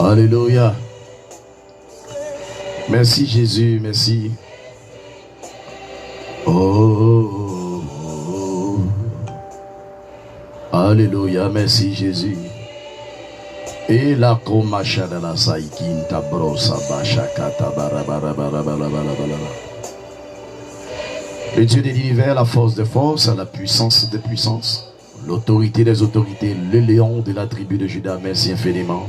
Alléluia. Merci Jésus, merci. Oh, oh. Alléluia, merci Jésus. Et la komacha de la saïkin tabrosa bachakata barabarabarabarabarabara. Le Dieu de l'univers, la force de force, la puissance des puissances, l'autorité des autorités, le lion de la tribu de Juda, merci infiniment.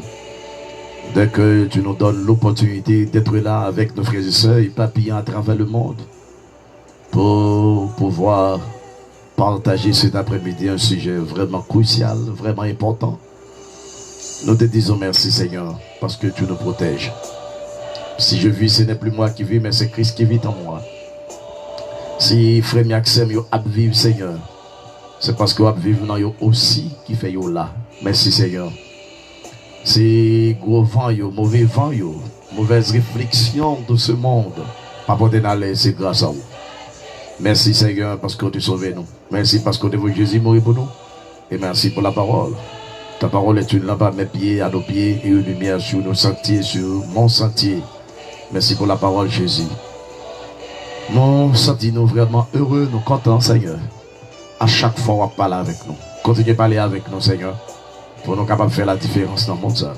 Dès que tu nous donnes l'opportunité d'être là avec nos frères et sœurs et papillons à travers le monde pour pouvoir partager cet après-midi un sujet vraiment crucial, vraiment important. Nous te disons merci Seigneur parce que tu nous protèges. Si je vis, ce n'est plus moi qui vis, mais c'est Christ qui vit en moi. Si frère Miaxem yo ap vive Seigneur, c'est parce que ap vive nan yo aussi qui fait yo là. Merci Seigneur. C'est gros vent yo, mauvais vent yo, mauvaise réflexion de ce monde. Pas pour t'en c'est grâce à vous. Merci Seigneur parce que tu sauves nous. Merci parce que Jésus mourir pour nous. Et merci pour la parole. Ta parole est une lampe à mes pieds, à nos pieds, et une lumière sur nos sentiers, sur mon sentier. Merci pour la parole Jésus. Nous sentons-nous vraiment heureux, nous contents Seigneur. À chaque fois on parle avec nous. Continuez à parler avec nous Seigneur. Pour nous capables de faire la différence dans le monde.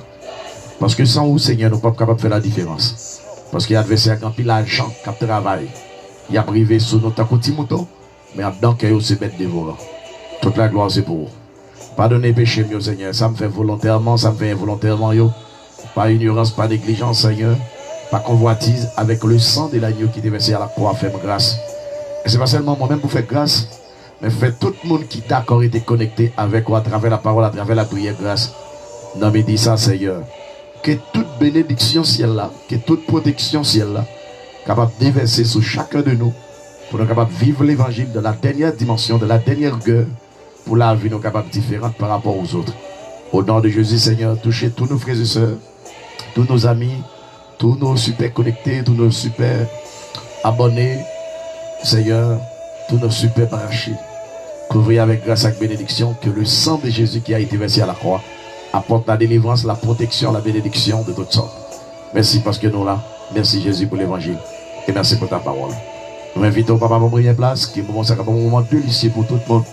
Parce que sans vous, Seigneur, nous ne sommes pas capables de faire la différence. Parce qu'il y a adversaire qui a l'argent, qui travaille. Il a privé sur notre petit mouton, mais dedans, il se met dévorant. Toute la gloire, c'est pour vous. Pardonnez péché, mieux, Seigneur. Ça me fait volontairement, ça me fait involontairement, yo. Pas ignorance, pas négligence, Seigneur. Pas convoitise, avec le sang de l'agneau qui est versé à la croix, faites grâce. Et c'est pas seulement moi-même pour faire grâce, mais faites tout le monde qui d'accord été connecté avec moi à travers la parole, à travers la prière, grâce. Non, mais dis ça, Seigneur. Que toute bénédiction ciel là, que toute protection ciel là, capable de déverser sur chacun de nous, pour nous capables de vivre l'évangile de la dernière dimension, de la dernière gueule, pour la vie nous capables différente par rapport aux autres. Au nom de Jésus, Seigneur, touchez tous nos frères et sœurs, tous nos amis, tous nos super connectés, tous nos super abonnés, Seigneur, tous nos super branchés. Couvrez avec grâce et bénédiction que le sang de Jésus qui a été versé à la croix apporte la délivrance, la protection, la bénédiction de toutes sortes. Merci parce que nous là. Merci Jésus pour l'évangile. Et merci pour ta parole. Nous invitons Papa à prendre place, qui est un moment délicieux pour tout le monde.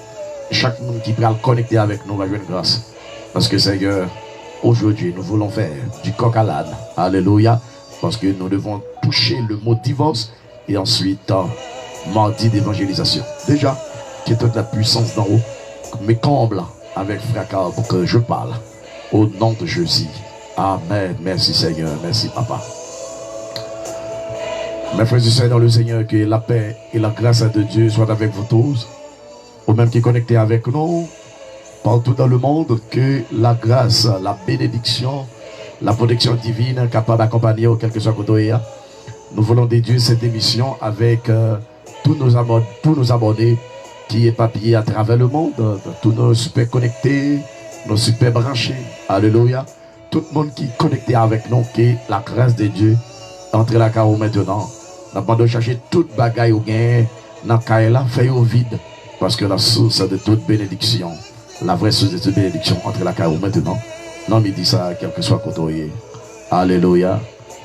Chaque monde qui peut le connecter avec nous va jouer une grâce. Parce que Seigneur, aujourd'hui, nous voulons faire du coq à l'âne. Alléluia. Parce que nous devons toucher le mot divorce et ensuite, mardi d'évangélisation. Déjà, que toute la puissance d'en haut me comble avec fracas pour que je parle. Au nom de Jésus. Amen. Merci Seigneur. Merci Papa. Mes frères et sœurs dans le Seigneur, que la paix et la grâce de Dieu soient avec vous tous. Ou même qui est connecté avec nous, partout dans le monde, que la grâce, la bénédiction, la protection divine capable d'accompagner quel que soit côté. Nous voulons déduire cette émission avec tous nos abonnés qui est papillé à travers le monde, tous nos super connectés, nos super branchés. Alléluia. Tout le monde qui est connecté avec nous, qui la grâce de Dieu, entre la carreau maintenant. Nous avons de chercher toute bagaille au gain, dans la là, fait au vide. Parce que la source de toute bénédiction, la vraie source de toute bénédiction, entre la carreau maintenant. Non, mais dit ça, quel que soit côté. Alléluia.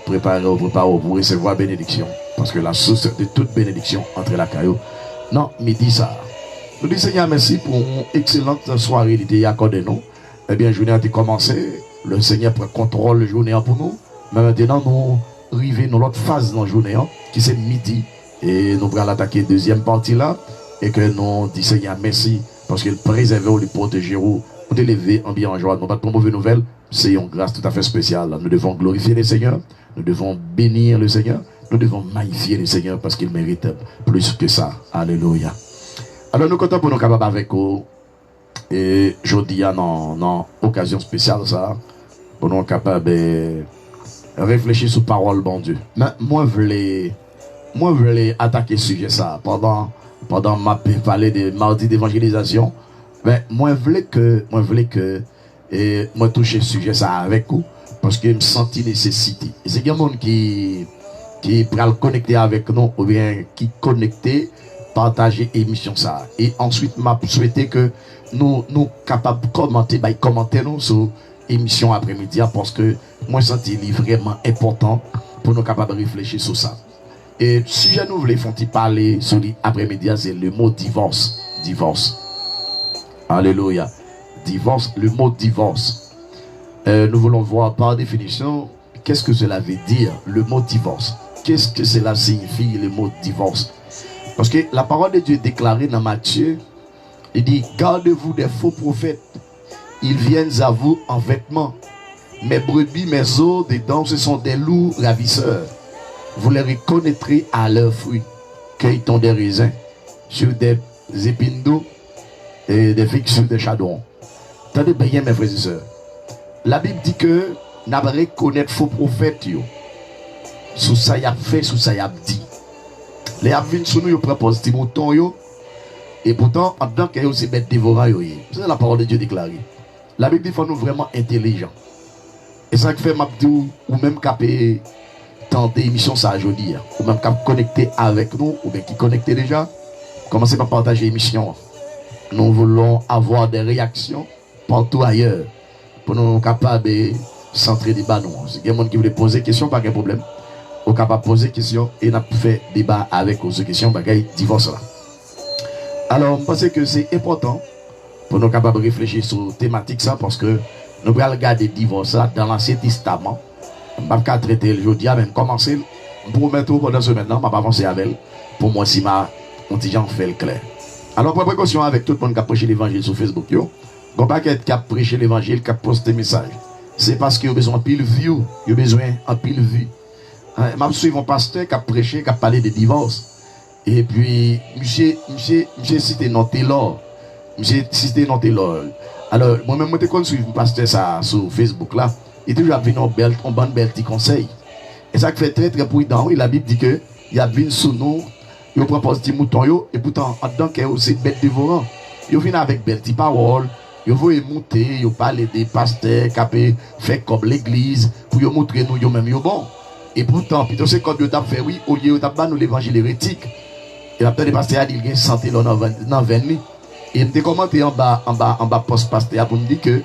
Préparez-vous pour recevoir bénédiction. Parce que la source de toute bénédiction, entre la carreau. Non, mais dit ça. Nous disons Seigneur merci pour une excellente soirée qui a accordé nous. Eh bien, la journée a commencé. Le Seigneur prend contrôle de la journée pour nous. Mais maintenant, nous arrivons dans l'autre phase de la journée, qui c'est midi. Et nous allons attaquer la deuxième partie là. Et que nous disons Seigneur merci. Parce qu'il préserve ou le protéger ou l'élever en bien en joie. Nous pas de mauvaise nouvelle. C'est une grâce tout à fait spéciale. Nous devons glorifier le Seigneur. Nous devons bénir le Seigneur. Nous devons magnifier le Seigneur parce qu'il mérite plus que ça. Alléluia. Alors nous comptons pour nous capables avec vous. Et je dis à non, occasion spéciale ça. Pour nous capables de réfléchir sur parole bon Dieu. Mais moi je voulais attaquer ce sujet ça pendant ma parler de mardi d'évangélisation. Mais moi je voulais que moi toucher ce sujet ça avec vous parce que je me sentis nécessité. Et c'est quelqu'un qui peut le connecter avec nous ou bien qui connecter partager émission ça et ensuite m'a souhaité que nous capables commenter nous sur émission après-midi parce que moi, je sens vraiment important pour nous capables de réfléchir sur ça. Et si je nous voulais parler sur l'après-midi, c'est le mot divorce. Divorce. Alléluia. Divorce, le mot divorce. Nous voulons voir par définition, qu'est-ce que cela veut dire, le mot divorce. Qu'est-ce que cela signifie, le mot divorce. Parce que la parole de Dieu est déclarée dans Matthieu. Il dit, gardez-vous des faux prophètes. Ils viennent à vous en vêtements. Mes brebis, mes os, dedans, ce sont des loups ravisseurs. Vous les reconnaîtrez à leurs fruits. Cueille-t-on des raisins sur des épines d'eau et des figues sur des chardons. Attendez bien, mes frères et sœurs. La Bible dit que nous devons reconnaître faux prophètes. Sous ça, il a fait, sous ça, il a dit. Les avines sous nous, ils proposent des moutons. Et pourtant, en tant qu'ils sont bêtes dévorants. C'est la parole de Dieu déclarée. La Bible dit qu'il faut nous vraiment intelligents. Et ça fait Mabdou, ou même capé tenter émission ça aujourd'hui, ou même cap connecter avec nous, ou bien qui connectent déjà. Commencez par partager l'émission. Nous voulons avoir des réactions partout ailleurs pour nous capables de centrer des débat. Si il y a des gens qui veulent poser des questions, pas de problème. Vous capable de poser des questions et nous fait débat avec vos questions, bagaille divorce là. Alors, je pense que c'est important pour nous capables de réfléchir sur la thématique ça parce que nous allons regarder le divorce dans l'Ancien Testament. Je ne vais pas traiter le jeudi, même commencer. Pour mettre pendant ce maintenant, je ne vais pas avancer avec elle. Pour moi, si ma contingent fait le clair. Alors, pour précaution avec tout le monde qui a prêché l'évangile sur Facebook, il ne pas qui a prêché l'évangile, qui a posté des messages. C'est parce qu'il y a besoin de pile view, il y a besoin de pile vue. Je suis un pasteur qui a prêché, qui a parlé de divorce. Et puis, monsieur cité non Taylor. Monsieur cité non Taylor. Alors, moi-même, je suis un pasteur ça sur Facebook là. Il toujours venu en bonne belle petit conseil. Et ça fait très très prudent. Oui, la Bible dit que il y a venu sous nous, il propose des moutons, et pourtant, en tant que c'est bête dévorant. Il vient avec belle petite parole, il veut monter, il parle des pasteurs qui fait comme l'église, pour montrer nous, eux-mêmes, bon. Et pourtant, plutôt c'est quand Dieu t'a fait, oui, au lieu de nous l'évangile hérétique, et après les pasteurs, il y a santé dans 20 000. Et il m'a commenté en bas post-pasteur pour me dire que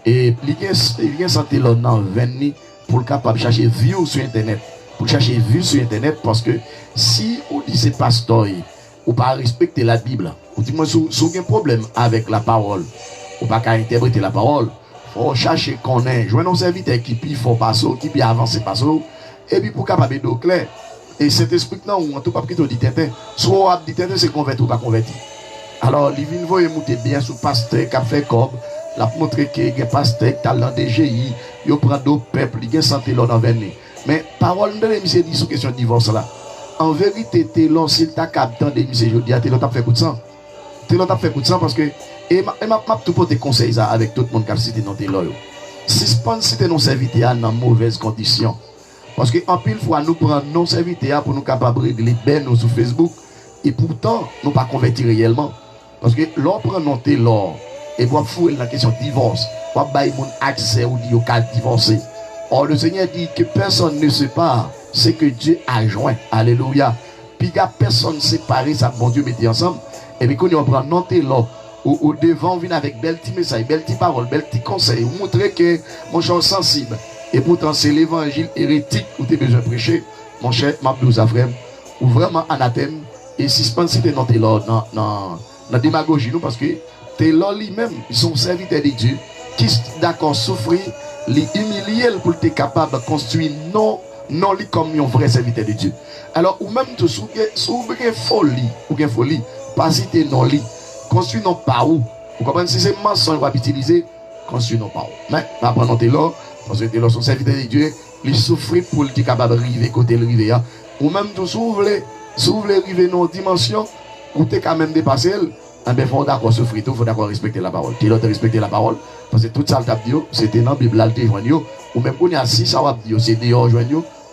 et il y a santé dans 20 000 pour le capable de chercher view sur internet. Pour chercher vue sur internet parce que si on dit c'est pasteur ou pas respecter la Bible, ou dit moi si vous avez un problème avec la parole, ou pas qu'à interpréter la parole, faut chercher qu'on est. Jouer nos serviteurs qui puis font passer, qui puis avancer passer, et puis pour capable de clair. Et cet esprit-là, on ne peut pas dit tête. Soit on dit tête, c'est converti ou pas converti. Alors, les vignes vont monter bien sous pasteur qui a fait comme, la montrer qu'il y a un pasteur qui a dans DGI, il prend d'autres peuples, il y a santé là dans 20 000. Mais parole de l'émission dit sur question de divorce là. En vérité, t'es là, s'il t'a capté dans l'émission aujourd'hui, t'es là, t'as fait coup de sang. T'es là, t'as fait coup de sang parce que, et m'a tout pour tes conseils ça avec tout le monde qui a cité dans tes loyaux. Si t'es non serviteur dans mauvaises conditions. Parce que en pile fois, nous prenons non serviteurs pour nous capables de régler ben nous sur Facebook. Et pourtant, nous pas convertir réellement. Parce que l'on prend non t'es là, et pour fouiller la question de divorce, pour bailler mon accès ou dire qu'à divorcer. Or, le Seigneur dit que personne ne sépare ce que Dieu a joint. Alléluia. Puis, il n'y a personne séparé, ça, bon Dieu mettait ensemble. Et puis, quand on prend non t'es là, au devant, on vient avec bel petit message, bel petit parole, bel petit conseil, vous montrer que mon cher sensible. Et pourtant, c'est l'évangile hérétique où tu as besoin de prêcher, mon cher Mabdou Zafrem, ou vraiment anathème. Et si tu es dans tes là, dans la démagogie, nous, parce que tes là lui-même, ils sont serviteurs de Dieu, qui sont d'accord souffrir, les humilier pour être capable de construire non comme un vrai serviteur de Dieu. Alors, ou même, si vous avez folie, pas si tu es non lit, construis non pas où. Vous comprenez, si c'est mensonge qu'on va utiliser, construis non pas où. Mais, pas prendre tes là, parce que tes là sont serviteurs de Dieu, ils souffrent pour être capable de arriver côté le river. Ou même, si vous voulez arriver dans une dimension, ou tu es quand même dépassé, il faut d'accord souffrir, il faut d'accord respecter la parole. Tu dois respecter la parole, parce que tout ça, c'était dans la Bible, ou même qu'on est assis, ça va dire, c'est dehors,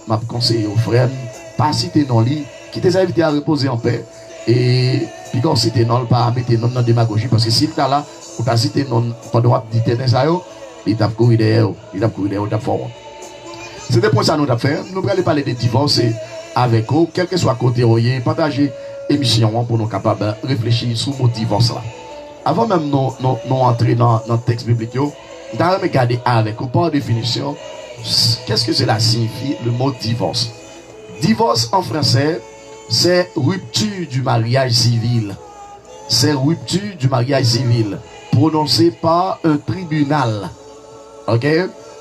m'a conseillé aux frères, pas si tu es dans le lit, qui t'es invité à reposer en paix, et puis quand si tu es dans le pas, mettre non dans la démagogie, parce que si tu es là, ou pas si tu es dans le dit ça, il t'a couru derrière, il t'a fort. C'est des points ça nous avons fait. Nous allons parler de divorce avec eux, quel que soit côté royer, partager l'émission pour nous capables de réfléchir sur le divorce là. Avant même nous entrer dans le texte biblique, D'ailleurs, regardez avec ou par définition, qu'est-ce que cela signifie le mot divorce? Divorce en français, c'est rupture du mariage civil. C'est rupture du mariage civil prononcé par un tribunal. Ok?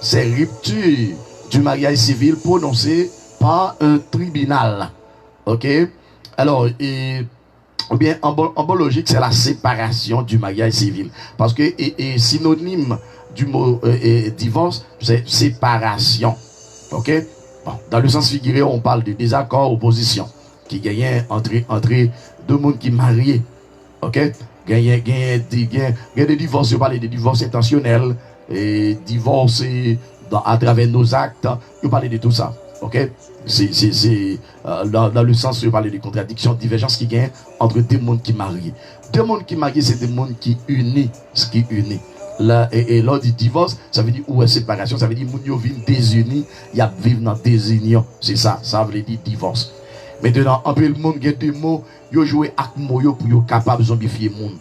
C'est rupture du mariage civil prononcé par un tribunal. Ok? Alors, bien, en bon logique, c'est la séparation du mariage civil. Parce que synonyme du mot divorce, c'est séparation. Ok? Bon, dans le sens figuré, on parle de désaccord, opposition, qui gagne entre deux mondes qui marient. Ok? Gagne des divorces, je parle de divorces intentionnels, et divorce à travers nos actes, je parle de tout ça. Ok? C'est dans le sens, je parle de contradictions, divergences qui gagnent entre deux mondes qui marient. Deux mondes qui marient, c'est des mondes qui unissent, ce qui unit. Là, et lors du divorce, ça veut dire où est séparation, ça veut dire que nous vivons désunis, il y a vivre dans désunion. C'est ça, ça veut dire divorce. Maintenant, un peu le monde qui a des mots, ils jouent avec mots pour être capable de zombifier le monde.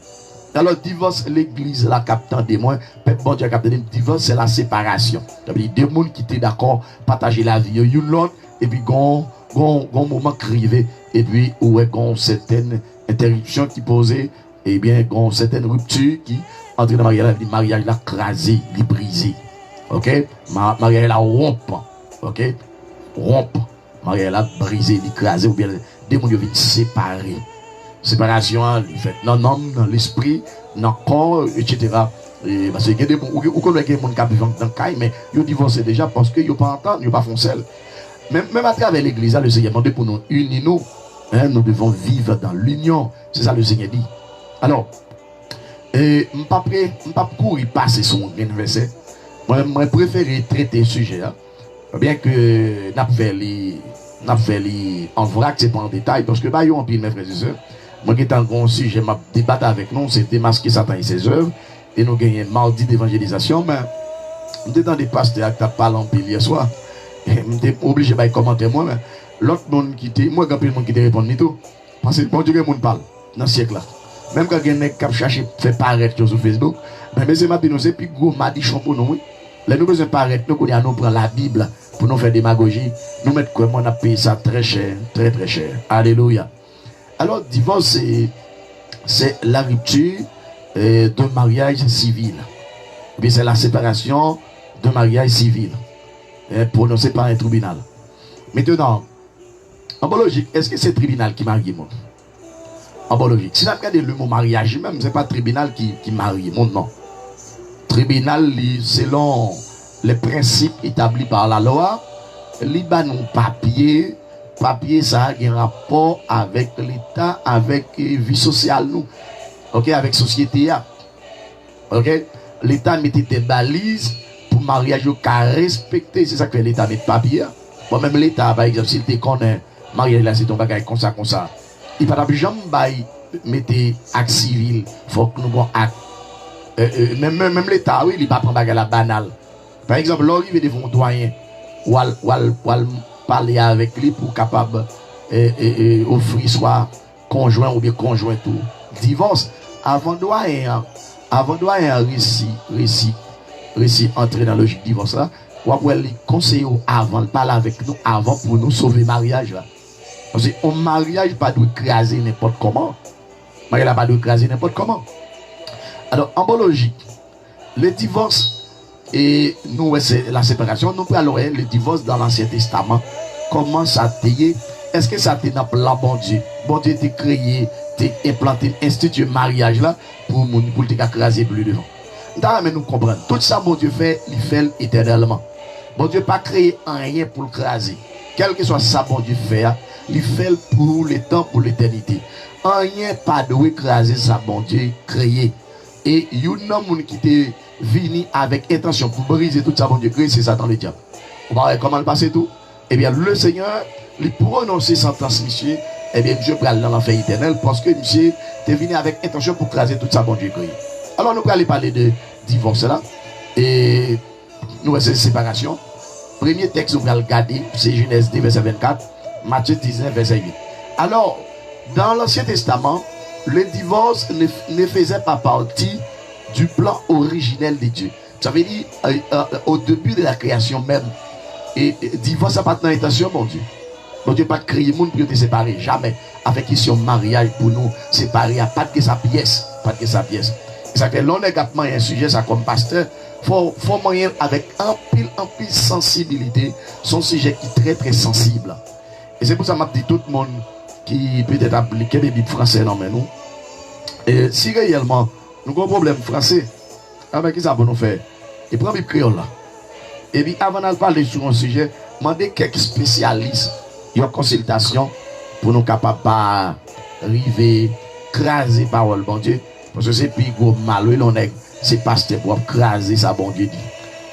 Alors, divorce, l'église, la captant des mots, bon Dieu a capté, divorce, c'est la séparation. Ça veut dire deux mondes qui étaient d'accord, partager la vie, une l'autre, et puis, gon moment crivé, et puis, où est certaines interruptions qui posaient, et bien, certaines ruptures qui, entre dans le mariage, là, crasé, brisé. Ok? Mariage, là, rompe. Ok? Rompe. Mariage, là, brisé, crasé, ou bien, des gens viennent séparer. Séparation, il fait dans l'homme, dans l'esprit, dans le corps, etc. Et parce qu'il y a des gens qui connaissent des gens qui vivent dans le cas, mais ils divorcent déjà parce qu'ils n'ont pas entendu, ils n'ont pas foncé. Même à travers l'église, le Seigneur demande pour nous unir nous. Hein, nous devons vivre dans l'union. C'est ça le Seigneur dit. Alors, je ne vais pas courir passer son verset. Moi, je préfère traiter le sujet. Hein. Bien que n'a fait en vrac, c'est pas en détail, parce que bah, yo en pile, mes frères et sœurs. Moi, qui est un grand sujet, je débattre avec nous, c'est démasquer Satan et ses œuvres. Et nous gagnons mardi d'évangélisation. Mais nous sommes dans des pasteurs qui parlent en pile hier soir. Je suis obligé de commenter moi. Mais l'autre monde qui était, moi, quand le monde qui te répond, tout. Parce que bon Dieu, le monde parle dans ce siècle là. Même quand quelqu'un qui cherche faire paraître sur Facebook, mais c'est ma c'est plus gros, m'a dit champion, oui. Là, nous besoin paraître, nous prendre la Bible pour nous faire démagogie. Nous mettre comment on a payé ça très cher, très très cher. Alléluia. Alors, divorce, c'est la rupture d'un mariage civil. C'est la séparation d'un mariage civil, prononcé par un tribunal. Maintenant, en bonne logique, est-ce que c'est le tribunal qui marie moi? En bonne logique. Si vous regardez le mot mariage, même, ce n'est pas le tribunal qui marie mon non. Tribunal, selon les principes établis par la loi, il y a un papier. Papier, ça a un rapport avec l'État, avec la vie sociale, nous. Ok, avec la société. Ok, l'État mettait des balises pour mariage au cas respecté. C'est ça que l'État met papier. Bon, même l'État, par exemple, s'il te connaît, mariage là, c'est ton bagage comme ça. Il ne peut pas jamais mettre acte civil. Il faut que nous avons acte. Même l'État, oui, il ne peut pas prendre bagage la banale. Par exemple, l'arrivée devant doyen, ou parler avec lui pour capable offrir soit conjoint ou bien conjoint tout. Divorce, avant doyen réussi entrer dans le logique divorce là, ou après les conseiller avant de parler avec nous avant pour nous sauver le mariage là. Parce que un mariage pas doit écraser n'importe comment. Mariage pas doit écraser n'importe comment. Alors en bonne logique, le divorce et nous, c'est la séparation. Nous parlons le divorce dans l'Ancien Testament. Comment ça t'est? Est-ce que ça t'est dans le plan bon Dieu? Bon Dieu t'a créé, t'a implanté, institué mariage là pour t'écraser plus devant. Mais nous comprenons. Tout ça, bon Dieu fait, il fait éternellement. Bon Dieu pas créé rien pour le craser. Quel que soit ça, bon Dieu fait, il fait pour le temps, pour l'éternité. Rien pas de écraser ça, bon Dieu créé. Et il y a un homme qui était venu avec intention pour briser tout ça, bon Dieu créé, c'est Satan le diable. On va voir comment le passer tout. Eh bien, le Seigneur, lui prononcer sentence, monsieur, eh bien, Dieu prend dans l'enfer éternel parce que monsieur est venu avec intention pour craser tout ça, bon Dieu créé. Alors, nous allons parler de divorce là. Et nous, c'est séparation. Premier texte, nous allons regarder, c'est Genèse 2, verset 24, Matthieu 19, verset 8. Alors, dans l'Ancien Testament, le divorce ne faisait pas partie du plan originel de Dieu. Ça veut dire, au début de la création même, et divorce n'a pas d'intention, mon Dieu. Mon Dieu, pas de créer le monde pour te séparer. Jamais. Avec ici, un mariage pour nous séparer. Pas de sa pièce. Pas de sa pièce. Ça fait l'on est un sujet, ça comme pasteur. Faut moyen avec un pile sensibilité. Son sujet qui est très très sensible. Et c'est pour ça que je dis tout le monde qui peut-être appliquer des Bibles français dans nous. Et si réellement nous avons un problème français, avec qui ça peut nous faire? Et prends Bible créole là. Et puis avant de parler sur un sujet, demandez quelques spécialistes en consultation pour nous capables d'arriver, craser parole, bon Dieu. Parce que c'est plus gros malheur, c'est pasteur pour craser ça, bon Dieu dit.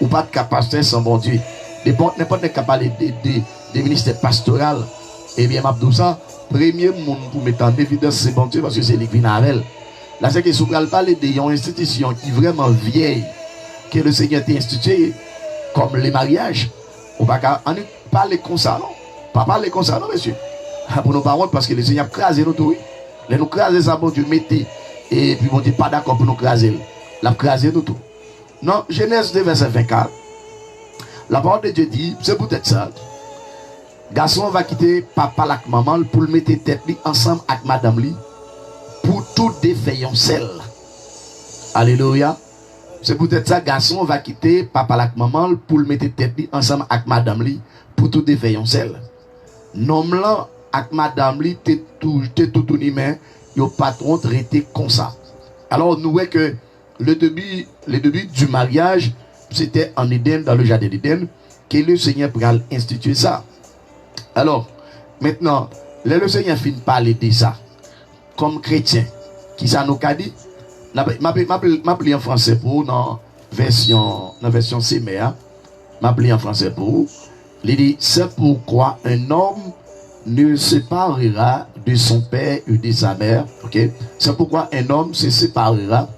Ou pas de pasteur sans bon Dieu. N'importe quel capable des ministères pastoraux, et bien, Mabdou ça, premier monde pour mettre en évidence, c'est bon Dieu, parce que c'est l'église Navel. Là, c'est que si vous parlez d'une institution qui est vraiment vieille, que le Seigneur a instituée, comme les mariages, on va parler comme ça, non? Pas parler comme ça, non, monsieur? Pour nos paroles, parce que le Seigneur a crasé nous tout. Les nous craser ça, bon Dieu, mettez. Et puis, bon Dieu, pas d'accord pour nous craser. La craser nous tout. Non, Genèse 2, verset 24. La parole de Dieu dit, c'est peut-être ça. Garçon va quitter papa avec maman pour le mettre tête ensemble avec madame li pour tout défaillant sel. Alléluia. C'est peut-être ça, garçon va quitter papa avec maman pour le mettre tête ensemble avec madame li pour tout défaillant sel. Nom là avec madame li t'es tout humain, yo patron traité comme ça. Alors nous voyons que le début du mariage c'était en Éden, dans le jardin d'Éden, que le Seigneur pourra instituer ça. Alors, maintenant, le Seigneur finit de parler de ça, comme chrétien, qui ça nous a dit, m'appeler en français pour dans version CMA, m'appeler en français pour, il dit, c'est pourquoi un homme ne se séparera de son père ou de sa mère, ok? C'est pourquoi un homme se séparera,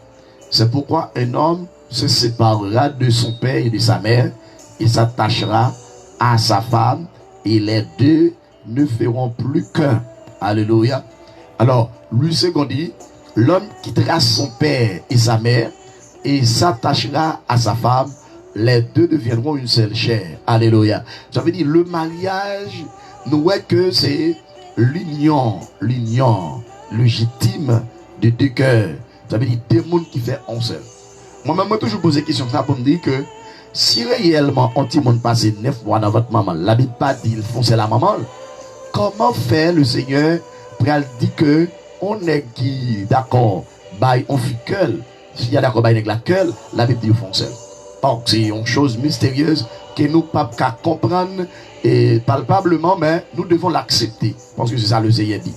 c'est pourquoi un homme se séparera de son père et de sa mère et s'attachera à sa femme et les deux ne feront plus qu'un. Alléluia. Alors, lui second dit, l'homme quittera son père et sa mère et s'attachera à sa femme, les deux deviendront une seule chair. Alléluia. Ça veut dire le mariage, nous voyons que c'est l'union légitime de deux cœurs. Ça veut dire deux mondes qui font un seul. Moi-même, je toujours posé la question pour me dire que si réellement un petit monde passe 9 mois dans votre maman, la Bible pas dit il fonce la maman, comment faire le Seigneur pour dire que on est qui d'accord, on fait que s'il y a d'accord, la queue, la Bible dit il fonce. Donc c'est une chose mystérieuse que nous ne pouvons pas comprendre et palpablement, mais nous devons l'accepter parce que c'est ça le Seigneur dit.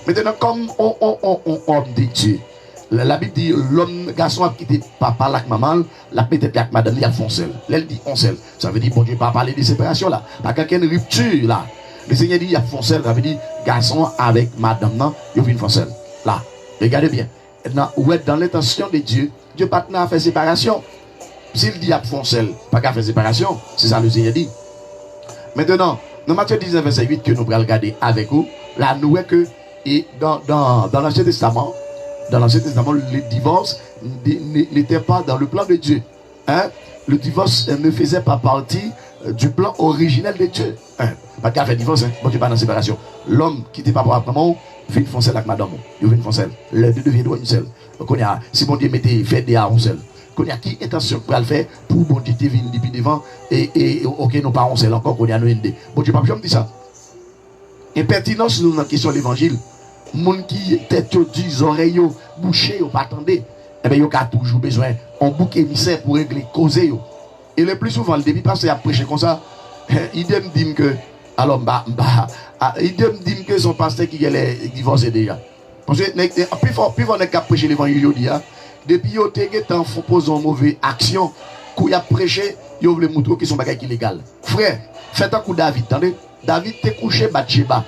Maintenant, comme on dit Dieu, la Bible dit l'homme, garçon a quitté papa avec maman, la peut-être avec madame, il a foncé. Elle dit on seul. Ça veut dire, bon Dieu, pas parler de séparation là. Pas quelqu'un de rupture là. Le Seigneur dit il y a foncé. Ça veut dire, garçon avec madame, non, il y a une foncé. Là, regardez bien. Maintenant, dans l'intention de Dieu, Dieu pas à faire séparation. S'il dit il y a foncé, pas qu'à faire séparation, c'est ça le Seigneur dit. Maintenant, dans Matthieu 19, verset 8 que nous allons regarder avec vous, là, nous voyons que et dans l'Ancien Testament, le divorce n'était pas dans le plan de Dieu. Hein? Le divorce ne faisait pas partie du plan originel de Dieu. Hein? Pas qu'à faire divorce, hein? Bon Dieu, pas dans la séparation. L'homme qui n'était pas pour après vient foncer avec madame. Il vient foncer. Les deux deviennent une seule. Si bon Dieu mettait fait des arts seul. Qu'on a qui intention pour le faire pour bon Dieu venir depuis devant et ok, nos parents c'est encore qu'on a nous aider. Bon Dieu, pas me dire ça. Impertinence nous dans la question de l'évangile. Moun qui tête des oreilles bouchées pas attendez et ben yo a toujours besoin un bouc émissaire pour régler causer yo et le plus souvent le début parce qu'il a prêché comme ça il dit que alors il dit que son pasteur qui est divorcé déjà parce que plus fort n'est qu'à prêcher l'évangile aujourd'hui depuis yo te temps faut poser une mauvaise action qu'il a prêché yo veut montrer que son bagage illégal frère faites un coup David attendez David t'es couché Bathsheba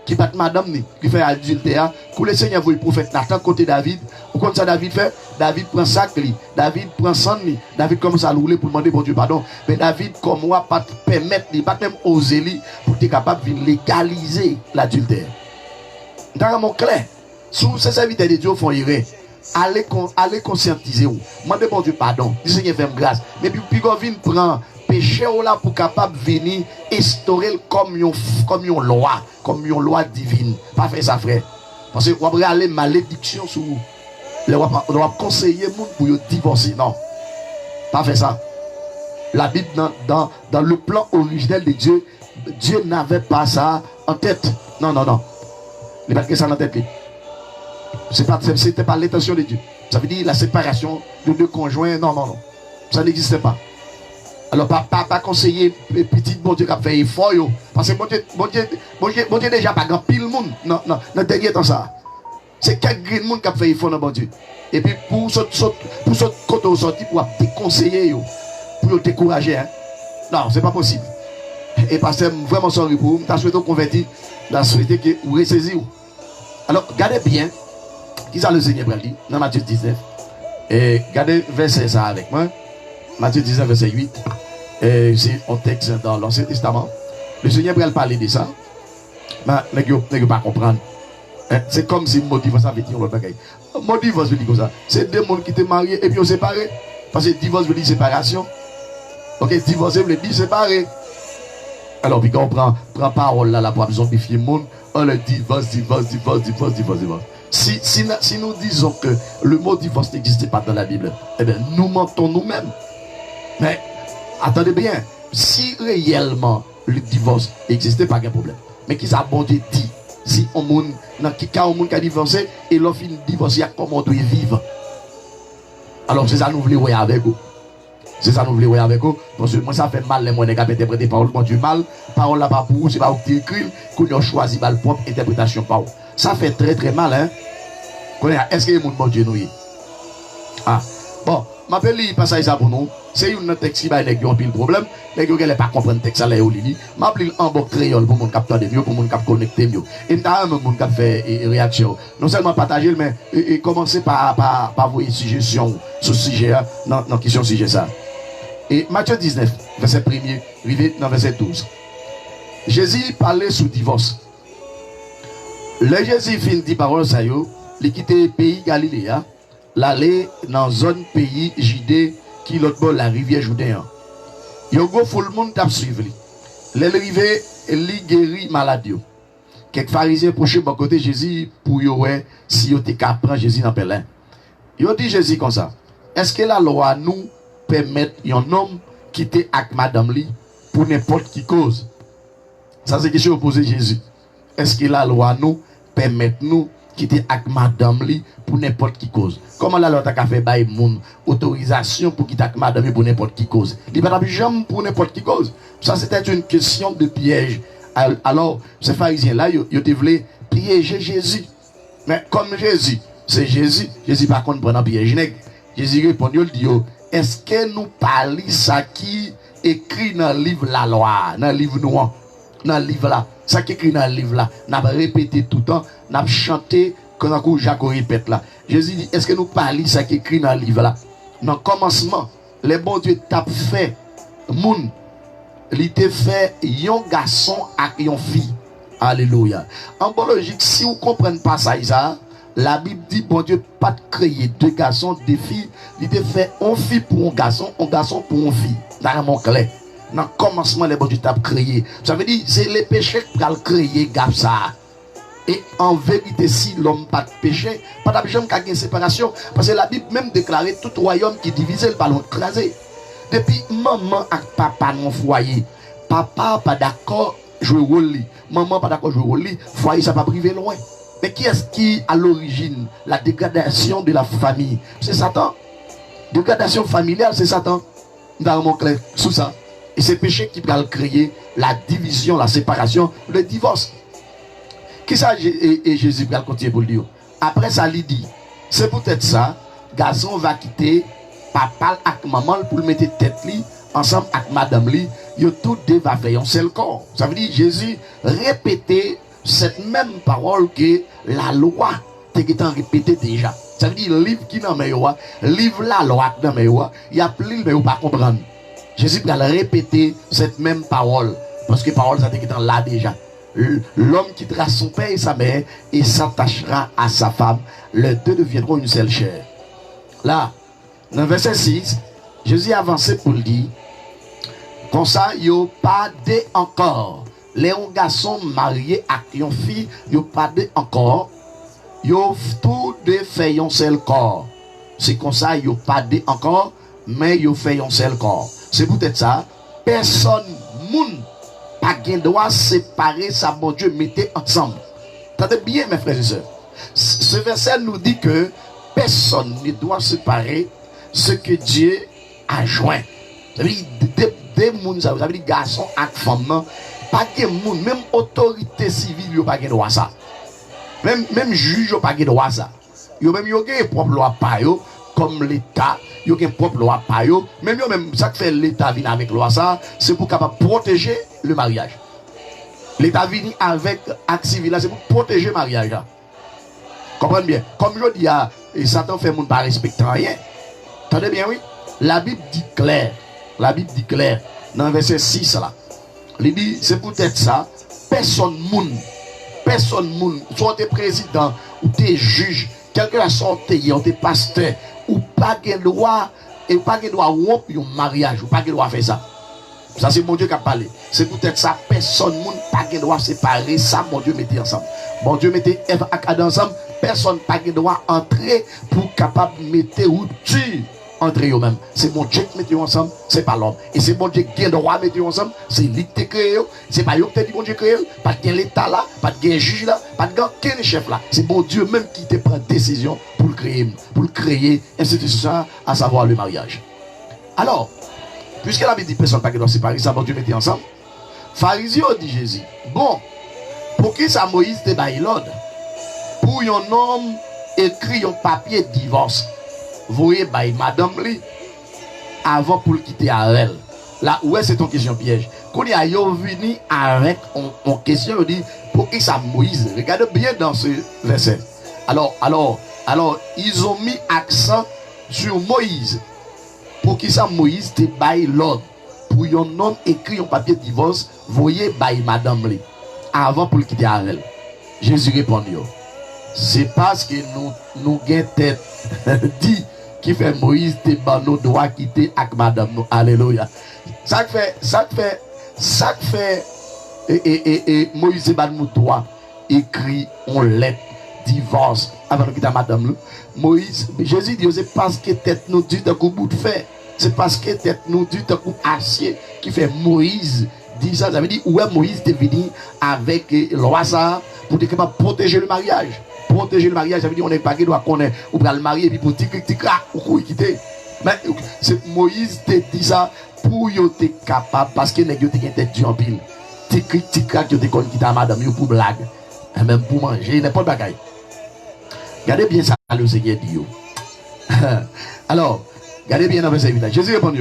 qui bat madame qui fait adultère que le Seigneur voit le prophète Nathan côté David ou comme ça David fait David prend sac David prend sang David commence à rouler pour demander bon Dieu pardon mais David comme moi pas permettre pas même oser pour être capable de légaliser l'adultère dans mon clair sous ces serviteurs de Dieu font erreur allez conscientiser ou. Mandez bon Dieu pardon. Dis Seigneur fais grâce. Mais puis qu'on vienne prendre péché ou là pour capable venir instaurer comme une loi divine. Pas faire ça frère. Parce que on va aller malédiction sur vous. On va conseiller monde pour divorcer. Non. Pas faire ça. La Bible dans le plan originel de Dieu, Dieu n'avait pas ça en tête. Non. Il n'y a pas que ça en tête. C'était pas l'intention de Dieu. Ça veut dire la séparation de deux conjoints. Non. Ça n'existait pas. Alors, pas conseiller petit bon Dieu qui a fait effort. Parce que bon Dieu déjà pas grand pile monde. Non, dans le dernier temps ça. C'est quelques monde qui a fait effort dans bon Dieu. Et puis pour ce côté au sorti, pour te conseiller, pour te décourager. Hein. Non, c'est pas possible. Et parce que vraiment sorry pour vous, je souhaité convertir, je souhaité que vous ressaisiez. Alors, regardez bien, qui ça le Seigneur dit dans Matthieu 19. Et regardez verset ça avec moi. Matthieu 19, verset 8. C'est un texte dans l'Ancien Testament. Le Seigneur va parler de ça. Mais ne pouvez pas comprendre. C'est comme si mon divorce avait dit l'autre bagaille. Mon divorce veut dire comme ça. C'est deux mondes qui étaient mariés et puis on séparés. Parce que divorce veut dire séparation. Ok, divorcer veut dire séparer. Alors, puis quand on prend parole là pour zombifier le monde, on le divorce. Si nous disons que le mot divorce n'existait pas dans la Bible, eh bien, nous mentons nous-mêmes. Mais, attendez bien, si réellement le divorce n'existait pas, il n'y a pas de problème. Mais qui ça bon Dieu dit? Si on monde qui a divorcé et l'on finit divorcer, comment on doit vivre? Alors c'est ça nous voulons voir avec vous. C'est ça nous voulons voir avec vous. Parce que moi ça fait mal les mots qui interpréter parole bon Dieu mal. Parole là pas pour vous, c'est pas vous qui écrit, qu'on a choisi la propre interprétation par vous. Ça fait très très mal hein. Est-ce que le monde bon Dieu nous y? Ah bon, m'appelle lui passage ça pour nous. C'est une texte qui va avec un pile problème. Les gens ne pas comprendre le texte là au Lili. M'appelle en bok créole pour mon capteur de mieux, pour mon cap connecter mieux. Et t'as un monde qui fait réaction. Non seulement partager mais commencer par vos suggestions sur ce sujet dans question sujet ça. Et Matthieu 19 verset 1er, arrivé dans verset 12. Jésus parlait sous divorce. Le Jésus fin dit parole ça yo, il quitte le pays Galiléa, l'aller dans zone pays Judée qui l'autre bord la rivière Jourdain. Yo go full monde t'a suivre. L'arrivée li guéri maladie. Quelques pharisiens approchaient bon côté Jésus pour yo ouais si yo te prendre Jésus dans Pelin. Yo dit Jésus comme ça. Est-ce que la loi nous permet un homme quitter avec madame li pour n'importe qui cause? Ça c'est question posée Jésus. Est-ce que la loi nous permet nous quitter avec madame li pour n'importe qui cause? Comment la loi t'a fait bail mon autorisation pour quitter avec madame li pour n'importe qui cause? Il pas jamais pour n'importe qui cause. Ça c'était une question de piège. Alors ces pharisiens là ils voulaient piéger Jésus. Mais comme Jésus, c'est Jésus par contre prend piège nèg. Jésus répond il dit est-ce que nous parlons ça qui écrit dans le livre la loi, dans le livre noir, dans le livre là, ça qui écrit dans le livre là, n'a répété tout le temps, n'a chanté quand Jacques répète là. Jésus dit est-ce que nous parlons ça qui écrit dans le livre là? Dans le commencement, le bon Dieu t'a fait moun, il t'a fait un garçon et une fille. Alléluia. En bon logique, si vous ne comprenez pas ça, la Bible dit, bon Dieu, pas de créer deux garçons, deux filles. Il te fait une fille pour un garçon pour une fille. Dans mon clair. Dans le commencement, les bon Dieu t'a créé. Ça veut dire, c'est les péchés qui ont créé, gars, ça. Et en vérité, si l'homme pas de péché, pas d'abord qu'il y a une séparation. Parce que la Bible même déclarait tout royaume qui divisait le ballon écrasé. Depuis maman et papa dans le foyer, papa pas d'accord jouer rôle, maman pas d'accord jouer rôle, foyer ça pas privé loin. Mais qui est-ce qui à l'origine la dégradation de la famille? C'est Satan. Dégradation familiale, c'est Satan. Dans mon clair, sous ça. Et c'est péché qui va créer la division, la séparation, le divorce. Qui ça et Jésus va continuer pour le dire? Après ça, il dit, c'est peut-être ça, garçon va quitter papa avec maman pour le mettre tête li ensemble avec madame li, yo tout deux va faire un seul corps. Ça veut dire Jésus répétait cette même parole que la loi t'es répété déjà. Ça veut dire le livre qui dans mes livre la loi dans mes il y a plus mais vous pas comprendre. Jésus va répéter cette même parole parce que parole ça t'es là déjà. L'homme quittera son père et sa mère et s'attachera à sa femme. Les deux deviendront une seule chair. Là, dans le verset 6, Jésus a avancé pour le dire. Comme ça, il n'y a pas de encore. Les garçons mariés avec une fille, il n'y a pas de encore. Il y a tous deux fait un seul corps. C'est comme ça, il n'y a pas de encore, mais il y a fait un seul corps. C'est peut-être ça. Personne, moun, pas de droit séparer ça, bon Dieu, mettez ensemble. Attendez bien, mes frères et sœurs. Ce verset nous dit que personne ne doit séparer ce que Dieu a joint. Ça veut dire des moun, ça veut dire garçons et femmes, pas de moun, même autorité civile, n'a pas de droit ça. Même juge n'a pas de droit ça. Yo même yo gen propre loi pa yo comme l'état, yo gen propre loi pa yo, même yo même ça que fait l'état vient avec loi ça, c'est pour capable protéger le mariage. L'état vient avec acte civil là, c'est pour protéger le mariage là. Comprenez bien. Comme je dis et Satan fait monde pas respecter rien. Attendez bien oui. La Bible dit clair. La Bible dit clair dans le verset 6 là. Il dit c'est peut-être ça, personne moun, soit t'es président ou t'es juge, quelqu'un a sorti, ou t'es pasteur, ou pas de droit, et pas de droit rompre un mariage, ou pas de droit faire ça. Ça c'est mon Dieu qui a parlé. C'est peut-être ça, personne moun pas de droit séparer ça, mon Dieu mettait ensemble. Mon Dieu mettait Ève et Adam ensemble, personne pas de droit entrer pour capable mettre rupture entre eux-mêmes. C'est mon Dieu qui met ensemble, c'est pas l'homme. Et c'est mon Dieu qui a le droit de mettre ensemble, c'est lui qui t'a créé. C'est pas lui qui t'a dit mon Dieu créé. Pas de l'État là, pas de juge là, pas de chef là. C'est mon Dieu même qui te prend décision pour créer institution, à savoir le mariage. Alors, puisque la Bible dit personne pas qui doit séparer, ça mon Dieu mettait ensemble. Pharisiens dit Jésus, bon, pour qui ça Moïse te baille l'ordre? Pour un homme écrit un papier de divorce. Vous voyez, madame li, avant pour le quitter à elle. Là, où est-ce ton question piège? Quand il y a venu avec une question, il dit, pour qui ça Moïse? Regardez bien dans ce verset. Alors, ils ont mis accent sur Moïse. Pour qui ça Moïse te baille l'ordre? Pour un homme écrit un papier de divorce, vous voyez, madame li, avant pour le quitter à elle. Jésus répond, c'est parce que nous gagnons tête dit qui fait Moïse te ban nos droits quitter avec madame nous. Alléluia. Ça fait Moïse te ban nos droits écrit on lettre divorce avant de quitter madame nous. Moïse, Jésus dit c'est parce que tête nous dit un coup bout de fer. C'est parce que tête nous dit un coup acier qui fait Moïse dit ça. Ça veut dire où est Moïse te venu avec loi ça pour te capable protéger le mariage. Protéger le mariage, ça veut dire on n'est pas qui doit connaître ou pour le marier et puis pour tic ou quitter. Mais c'est Moïse te dit ça pour être capable parce que les gens ont tête du en pile. Tic que tu connais quitter madame pour blague. Et même pour manger n'importe quoi. Regardez bien ça le Seigneur dit. Alors, regardez bien dans le verset 8. Jésus répond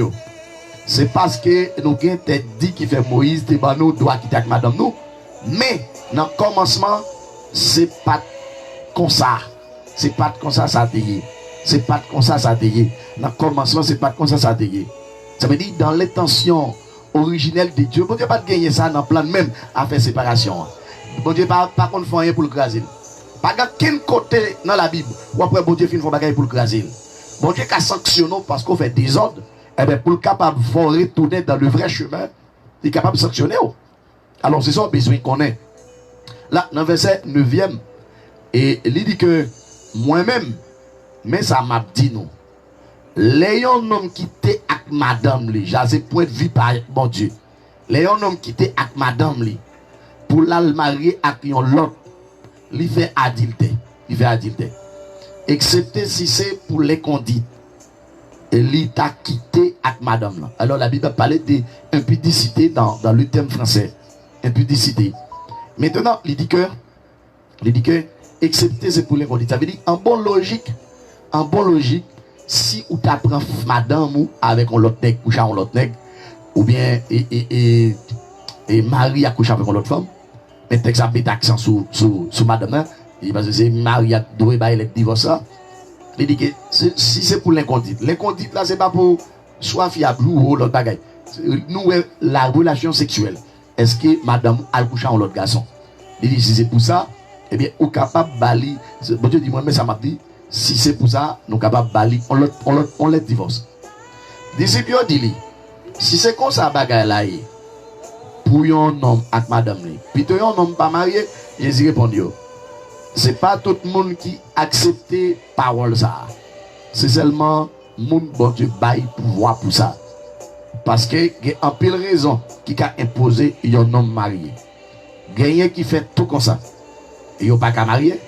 c'est parce que nous avons tête dit qui fait Moïse te ban nous doit quitter avec madame nous. Mais dans le commencement, c'est pas comme ça. C'est pas comme ça ça t'est. C'est pas comme ça ça t'est. Dans le commencement, c'est pas comme ça ça t'est. Ça veut dire dans l'intention originelle de Dieu, bon Dieu pas de gagner ça dans le plan même à faire séparation. Bon Dieu pas contre faire rien pour le craser. Pas dans quel côté dans la Bible ou après bon Dieu fin faire bagaille pour le craser. Bon Dieu qui a sanctionné parce qu'on fait désordre, et bien pour le capable de retourner dans le vrai chemin, il est capable de sanctionner. Alors c'est ça besoin qu'on ait. Là dans le verset 9e et il dit que moi-même, mais ça m'a dit nous. Les hommes qui étaient avec madame, j'ai point de vue par mon Dieu. Les hommes qui étaient avec madame, pour la marier avec l'autre, il fait adultère. Il fait adultère. Excepté si c'est pour les conduites. Et il t'a quitté avec madame. Alors la Bible parlait d'impudicité dans le thème français. Impudicité. Maintenant, il dit que excepté c'est pour les conduites. Ça veut dire en bonne logique, si ou t'apprends madame ou avec un autre nègre couchant avec un autre nègre, ou bien et mari a couché avec une autre femme, mais texte a mis accent sur madame, et parce que c'est mari a doué bail le divorce. Il dit que si c'est pour l'inconduite là c'est pas pour soit fiable ou l'autre bagaille. Nous la relation sexuelle. Est-ce que madame a couché avec l'autre garçon? Il dit si c'est pour ça, eh bien, on est capable de bali. Bon Dieu dit moi, mais ça m'a dit, si c'est pour ça, nous sommes capables de bali, on les divorce. Disciple dit, si c'est comme ça, bagaille là, pour un homme avec madame, puis un homme pas marié, Jésus répond, c'est pas tout le monde qui accepte parole ça. C'est seulement monde bon Dieu bail pouvoir pour ça. Parce que il y a un pile raison qui a imposé un homme marié. Gagné qui fait tout comme ça. Et yo pas qu'à marier.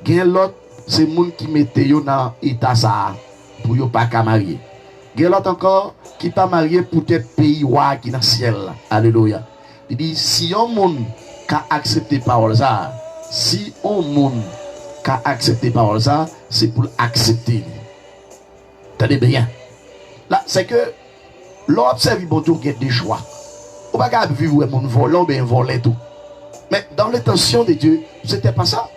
Gagné l'autre c'est monde qui mette yo dans état ça pour yo pas qu'à marier. Gagné l'autre encore qui pas marié pour être pays roi qui dans ciel. Alléluia. Il dit si un monde qui a accepté parole ça, si un monde qui a accepté parole ça, c'est pour accepter. Tenez bien. Là, c'est que l'observe bon Dieu qui a des choix. On va pas vivre mon volant, bien voler tout. Mais dans l'intention de Dieu, c'était pas ça.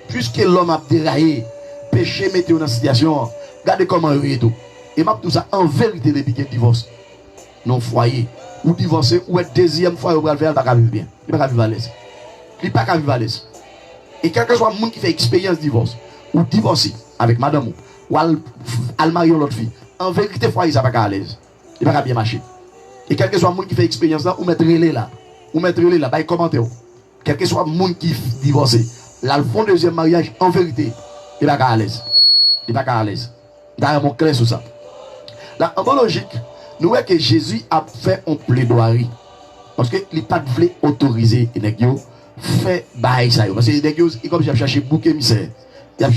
Puisque l'homme a déraillé, péché, mettez dans la situation, regardez comment il est tout. Et m'a tout ça en vérité depuis qu'il divorce. Non foyer, ou divorcer, ou être deuxième fois, ou faire, il va pas vivre bien. Il va pas vivre à l'aise. Il va pas vivre à l'aise. Et quel que soit le monde qui fait expérience divorce, ou divorcer avec madame, ou al marier l'autre fille, en vérité, foyer, ça va pas à l'aise. Il va pas bien marcher. Et quel que soit le monde qui fait expérience là, ou mettre relais là, bah, commenter. Quel que soit le monde qui divorce, là, le fond deuxième mariage, en vérité, il va pas à l'aise. Il va pas à l'aise. D'ailleurs, mon clair sur ça. Là, en logique, nous voyons que Jésus a fait un plaidoirie. Parce qu'il n'a pas voulu autoriser les gens fait bail ça. Parce que les gens, comme ils ont cherché bouc émissaire, ils ont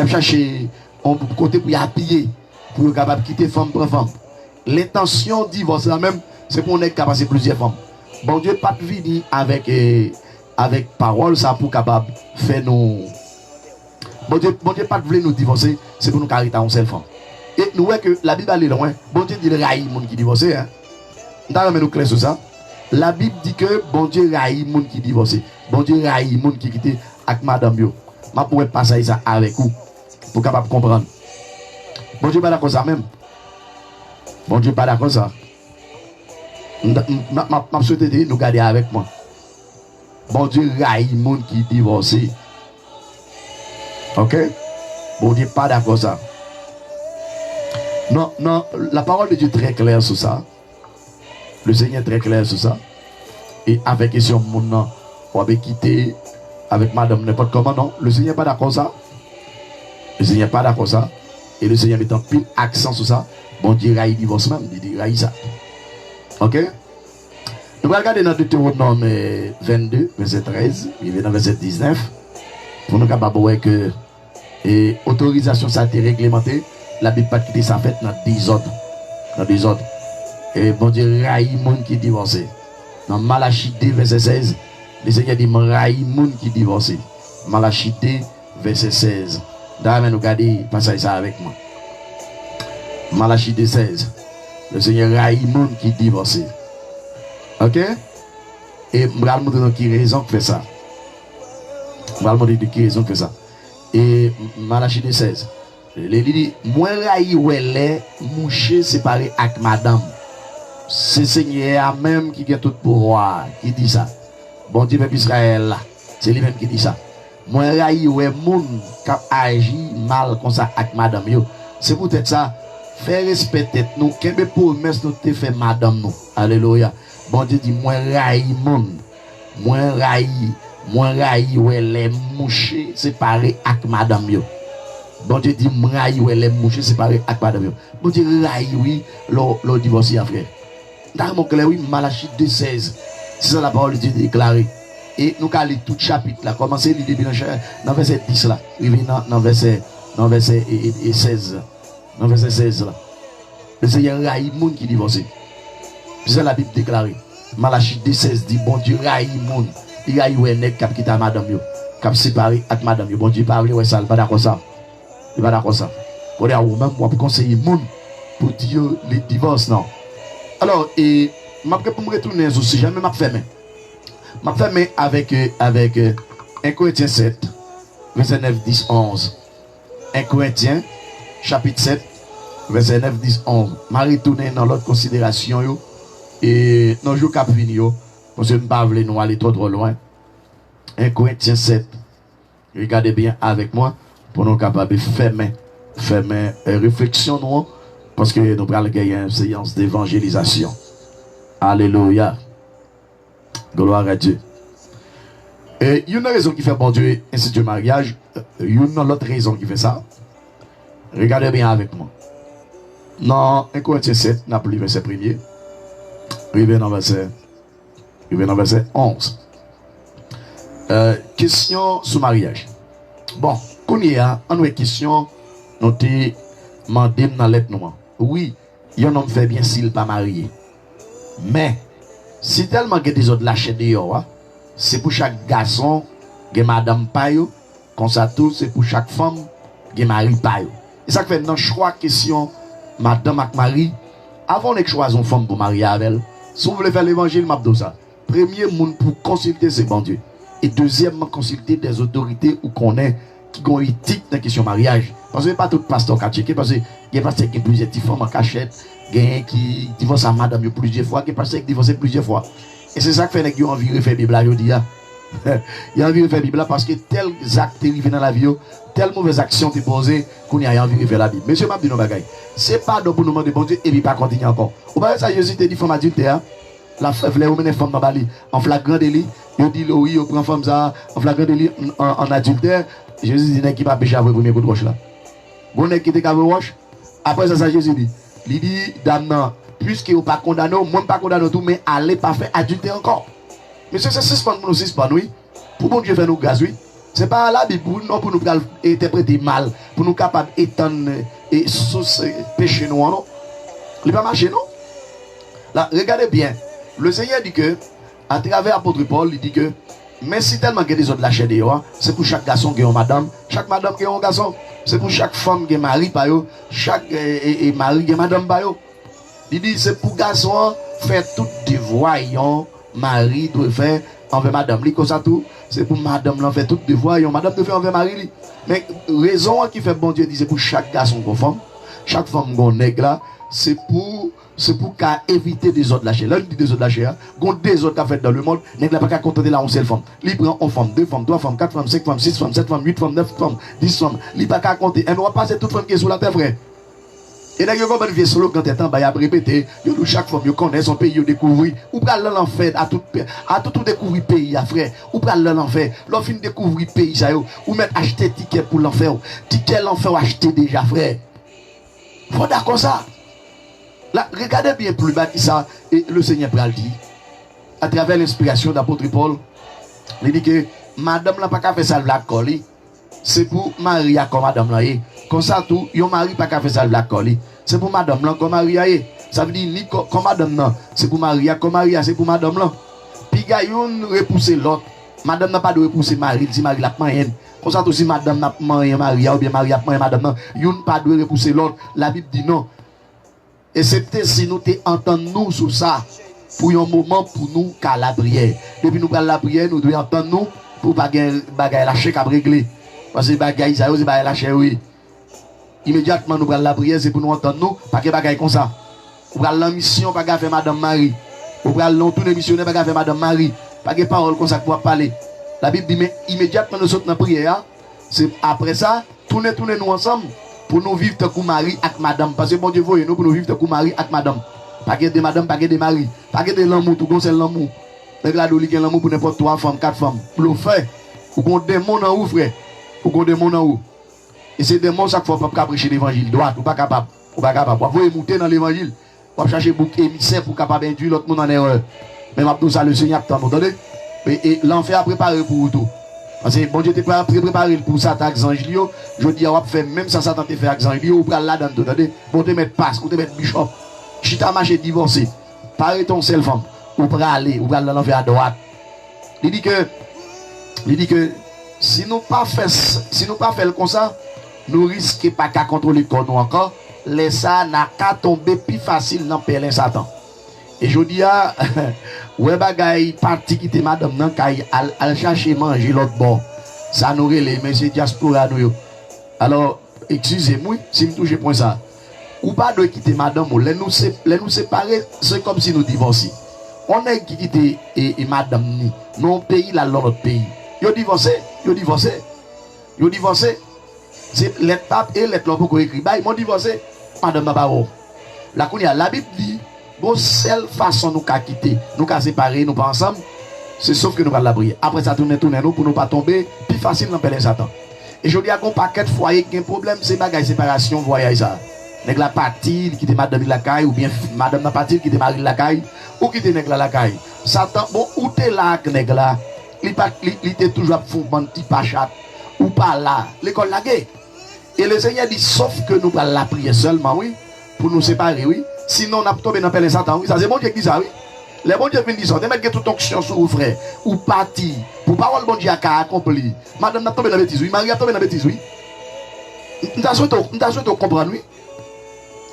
cherché un côté pour y appuyer, pour être capable de quitter femme pour femme. L'intention divorce là même, c'est qu'on est capable de plusieurs femmes. Bon Dieu, pas de venir avec parole, ça pour capable de faire nous. Bon Dieu, pas de nous divorcer, c'est pour nous cariter en seule femme. Et nous voyons que la Bible est loin. Bon Dieu dit raï les gens qui divorcent. Hein? Nous clair sur ça. La Bible dit que bon Dieu raï les gens qui divorcent. Bon Dieu raï les gens qui quittent avec madame bio. Je pourrais passer ça avec vous pour capable comprendre. Bon Dieu pas d'accord ça même. Bon Dieu pas d'accord ça. Je souhaite nous garder avec moi. Bon Dieu raï les gens qui divorcent. Ok? Bon Dieu pas d'accord ça. Non, non, la parole de Dieu est très claire sur ça. Le Seigneur est très clair sur ça. Et avec question mon nom, on va quitter avec madame n'importe comment, non. Le Seigneur n'est pas d'accord ça. Le Seigneur n'est pas d'accord ça. Et le Seigneur met un pile accent sur ça. Bon Dieu raille divorce même, il dit raille ça. Ok? Nous allons regarder dans Deutéronome 22, verset 13, il vient dans verset 19. Pour nous capables voir que autorisation ça a été réglementée. La Bible pas quitter ça fait dans des ordres. Et bon Dieu raille les gens qui divorcent. Dans Malachie 2 verset 16, le Seigneur dit raille les gens qui divorcent. Malachie 2 verset 16. D'ailleurs nous regardez passez ça avec moi. Malachie 2 16. Le Seigneur raille les gens qui divorcent. OK? Et je vais vous montrer qui raison fait ça. Je vais vous montrer qui raison fait ça. Et Malachie 2 16. Il dit, moi raï ouelé, mouché séparé avec madame. C'est Seigneur même qui a tout pouvoir, qui dit ça. Bon Dieu, peuple Israël là, c'est lui-même qui dit ça. Moi raï oué moun qui agit mal comme ça avec madame yo. C'est peut-être ça, faire respecter nous, qu'est-ce que promesse nous te fait madame nous. Alléluia. Bon Dieu dit, moi raï moun, moi raï ouelé, mouché séparé avec madame yo. Bon Dieu dit, m'raï ou les mouches séparés avec madame. Bon Dieu, raï, oui, le divorce, frère. Dans mon clair, oui, Malachie 2,16. C'est ça la parole de Dieu déclarée. Et nous allons lire tout le chapitre là. Commencez le début dans verset 10 là. Dans verset 16. Dans verset 16 là. Le Seigneur raï les gens qui divorcent. C'est ça la Bible déclarée. Malachie 2,16 dit, bon Dieu, raï les gens. Il raï ou les qui quittent madame. Qui séparé avec madame. Bon Dieu, parle, ouais, ça, pas d'accord ça. Il va d'accord ça. Pour dire même moi pour conseiller monde pour dire les divorces non. Alors et pour me retourner au sujet mais m'a fermé avec 1 Corinthiens 7 verset 9 10 11. 1 Corinthiens chapitre 7 verset 9 10 11. M'a retourner dans l'autre considération yo et dans jour cap vini yo Parce que nous ne pouvons pas nous aller trop loin. 1 Corinthiens 7. Regardez bien avec moi pour nous capables de faire réflexion nous, parce que nous allons gagner une séance d'évangélisation. Alléluia. Gloire à Dieu. Et il y a une raison qui fait bon Dieu instituer le mariage. Il y a une autre raison qui fait ça. Regardez bien avec moi. Dans 1 Corinthiens 7, n'a plus verset 1er. Arrivé dans verset 11. Question sur mariage. Bon, qu'on y a, on a une question, nous te demandé dans l'être nous. Oui, il y a un homme fait bien s'il n'est pas marié. Mais, si tellement que des autres lâchent dehors, c'est pour chaque garçon, que madame payo, comme ça tout, c'est pour chaque femme, que mari payo. Et ça fait dans le choix question, madame et mari, avant de choisir une femme pour marier avec elle, si vous voulez faire l'évangile, m'a dit ça. Premier monde pour consulter, c'est bon Dieu. Et deuxièmement, consulter des autorités ou qu'on est qui ont éthique dans la question mariage. Parce que pas tout pasteur qui a checké, parce que il y a des pasteurs qui ont plusieurs femmes en cachette, qui divorcent à madame plusieurs fois, qui pasteurs qui divorcent plusieurs fois. Et c'est ça qui fait qu'ils ont envie de faire la Bible. Ils ont envie de faire la Bible parce que tel acte est arrivé dans la vie, telle mauvaise action est posée, qu'on a envie de faire la Bible. Monsieur m'a dit non bagaille. C'est pas pour nous demander bon Dieu et puis pas continuer encore. Vous voyez ça, Jésus te dit femme adultère. La femme ou une femme dans Bali en flagrant délit. Il dit oui, on prend femme ça en flagrant délit en adultère. Jésus dit qui va pécher avec le premier coup de roche là. Bon qui était avec roche. Après ça Jésus dit. Il dit dame puisque vous pas condamné, moi pas condamné tout mais allez pas faire adultère encore. Monsieur c'est suspend pour nous suspendre oui. Pour bon Dieu faire nous grâce oui. C'est pas la Bible pour nous interpréter mal, pour nous capable étendre et sous péché nous non. Il pas marcher non. Là regardez bien. Le Seigneur dit que, à travers l'apôtre Paul, il dit que, mais si tellement que des autres lâchent dehors, c'est pour chaque garçon qui a une madame, chaque madame qui a un garçon, c'est pour chaque femme qui a un mari, chaque mari qui a une madame. Il dit c'est pour garçon faire tout devoir, mari doit faire envers madame. Comme ça tout, c'est pour madame là faire tout devoir, madame doit faire envers mari. Mais raison qui fait bon Dieu dit c'est pour chaque garçon qu'on femme, chaque femme qu'on nègre là, c'est pour qu'à éviter des autres lâchés. Là, il dit des autres lâchés. Il y a des autres qui fait dans le monde. Il n'a pas qu'à contenter la 11 femme. Il prend 1 femme, 2 femmes, 3 femmes, 4 femmes, 5 femmes, 6 femmes, 7 femmes, 8 femmes, 9 femmes, 10 femmes. Il n'a pas qu'à compter. Elle n'a pas passé toute femme qui est sur la terre, frère. Et là, il y a un vieux solo quand il est en bas, il a répété. Chaque femme, il connaît son pays, il découvre. Ou pas l'enfer à tout découvrir pays, frère. Ou pas l'enfer. L'offre découvrir pays, ça ou mettre acheter ticket pour l'enfer. Ticket l'enfer acheter déjà, frère. Faut d'accord ça. Là, regardez bien plus bas que ça, et le Seigneur Pral dit, à travers l'inspiration d'apôtre Paul, il dit que madame n'a pas qu'à faire ça la colle, c'est pour Marie comme madame là. Comme ça, tout, yon mari pas qu'à faire ça la colle, c'est pour madame là comme Marie. Ça veut dire, ni comme madame là, c'est pour Marie, comme Marie, c'est pour madame là. Puis, yon repousse l'autre, madame n'a pas de repousser Marie, si Marie l'a pas rien. Comme ça, tout, si madame n'a pas Marie, ou bien Marie n'a pas madame là, yon pas de repousser l'autre. La Bible dit non. Et c'est peut-être si nous entendons sur ça, pour un moment pour nous qu'à la prière. Depuis nous prenons la prière, nous devons entendre nous pour ne pas lâcher qu'à régler. Parce que les bagailles, ça, c'est pas lâcher, oui. Immédiatement, nous prenons la prière, c'est pour nous entendre nous, pas que bagaille comme ça. Nous prenons la mission, pas qu'à faire Madame Marie. Nous prenons tous les missionnaires, pas qu'à faire Madame Marie. Pas que parole comme ça pour parler. La Bible dit, mais immédiatement, nous sommes dans la prière. C'est après ça, tournez nous ensemble. Pour nous vivre tant que mari avec madame. Parce que bon Dieu voyez nous pour nous vivre tant que mari avec madame. Pas que de madame, pas que de mari. Pas que de l'amour, tout comme c'est l'amour. Regardez qui l'amour pour n'importe 3 femmes, 4 femmes. Pour le faire. Ou qu'on démon en haut, frère. Ou qu'on démon en haut. Et c'est démon chaque fois pas prêcher l'évangile. Droit, ou pas capable. Ou pas capable. Vous pouvez monter dans l'évangile. Vous chercher bouc émissaire pour capable induire l'autre monde en erreur. Mais maintenant ça le Seigneur attend. Vous entendez? Et l'enfer a préparé pour tout. Parce que bon Dieu t'es préparé pour ça avec Angelio. Je dis, on va faire même ça, Satan te fait avec Angelio. Ou pral là dans tout. Pour te mettre passe, ou te mettre bishop. Si tu as marché divorcé, paré ton seul femme. Ou pral aller, ou pral là l'enfer à droite. Il dit que si nous pas fait comme ça, nous risquons pas qu'à contrôler le corps nous encore. Les ça n'a qu'à tomber plus facile dans le Satan. Et je dis à ouais bagay parti qui te madame nan kay al chercher manger l'autre bord. Ça nous relève mais c'est diaspora nous. Alors excusez-moi si me touche point ça. Ou pas de quitter madame ou les nous séparer c'est comme si nous divorcions. On est qui quitte et madame ni, non pays là dans notre pays. Yo divorcé, yo divorcé. Yo divorcé. C'est les papes et les lopes qui écrit. Bah, ils m'ont divorcé. Madame Mabaro. La Bible dit, bon, seule façon nous qu'à quitter, nous qu'à séparer, nous pas ensemble, c'est sauf que nous allons la prier. Après ça, tourner nous pour nous pas tomber, plus facile dans le Satan. Et je dis à un paquet de foyers qui a un problème, c'est bagaille séparation, voyage ça. Nèg la partie qui était madame la caille, ou bien madame la partie qui était mari la caille, ou qui était nèg la caille. Satan, bon, où t'es là, nèg là, il était toujours pour un petit pachat, ou pas là, l'école la guerre. Et le Seigneur dit, sauf que nous allons la prier seulement, oui, pour nous séparer, oui. Sinon, on a tombé dans le Satan, oui. Ça, c'est bon Dieu qui dit ça, oui. Les bons dieux viennent dire ça. De mettre toute onction sur vous, frère. Ou parti. Pour parole bon Dieu à accompli. Madame n'a tombé dans la bêtise, oui. Marie a tombé dans la bêtise, oui. Nous t'as souhaité comprendre, oui.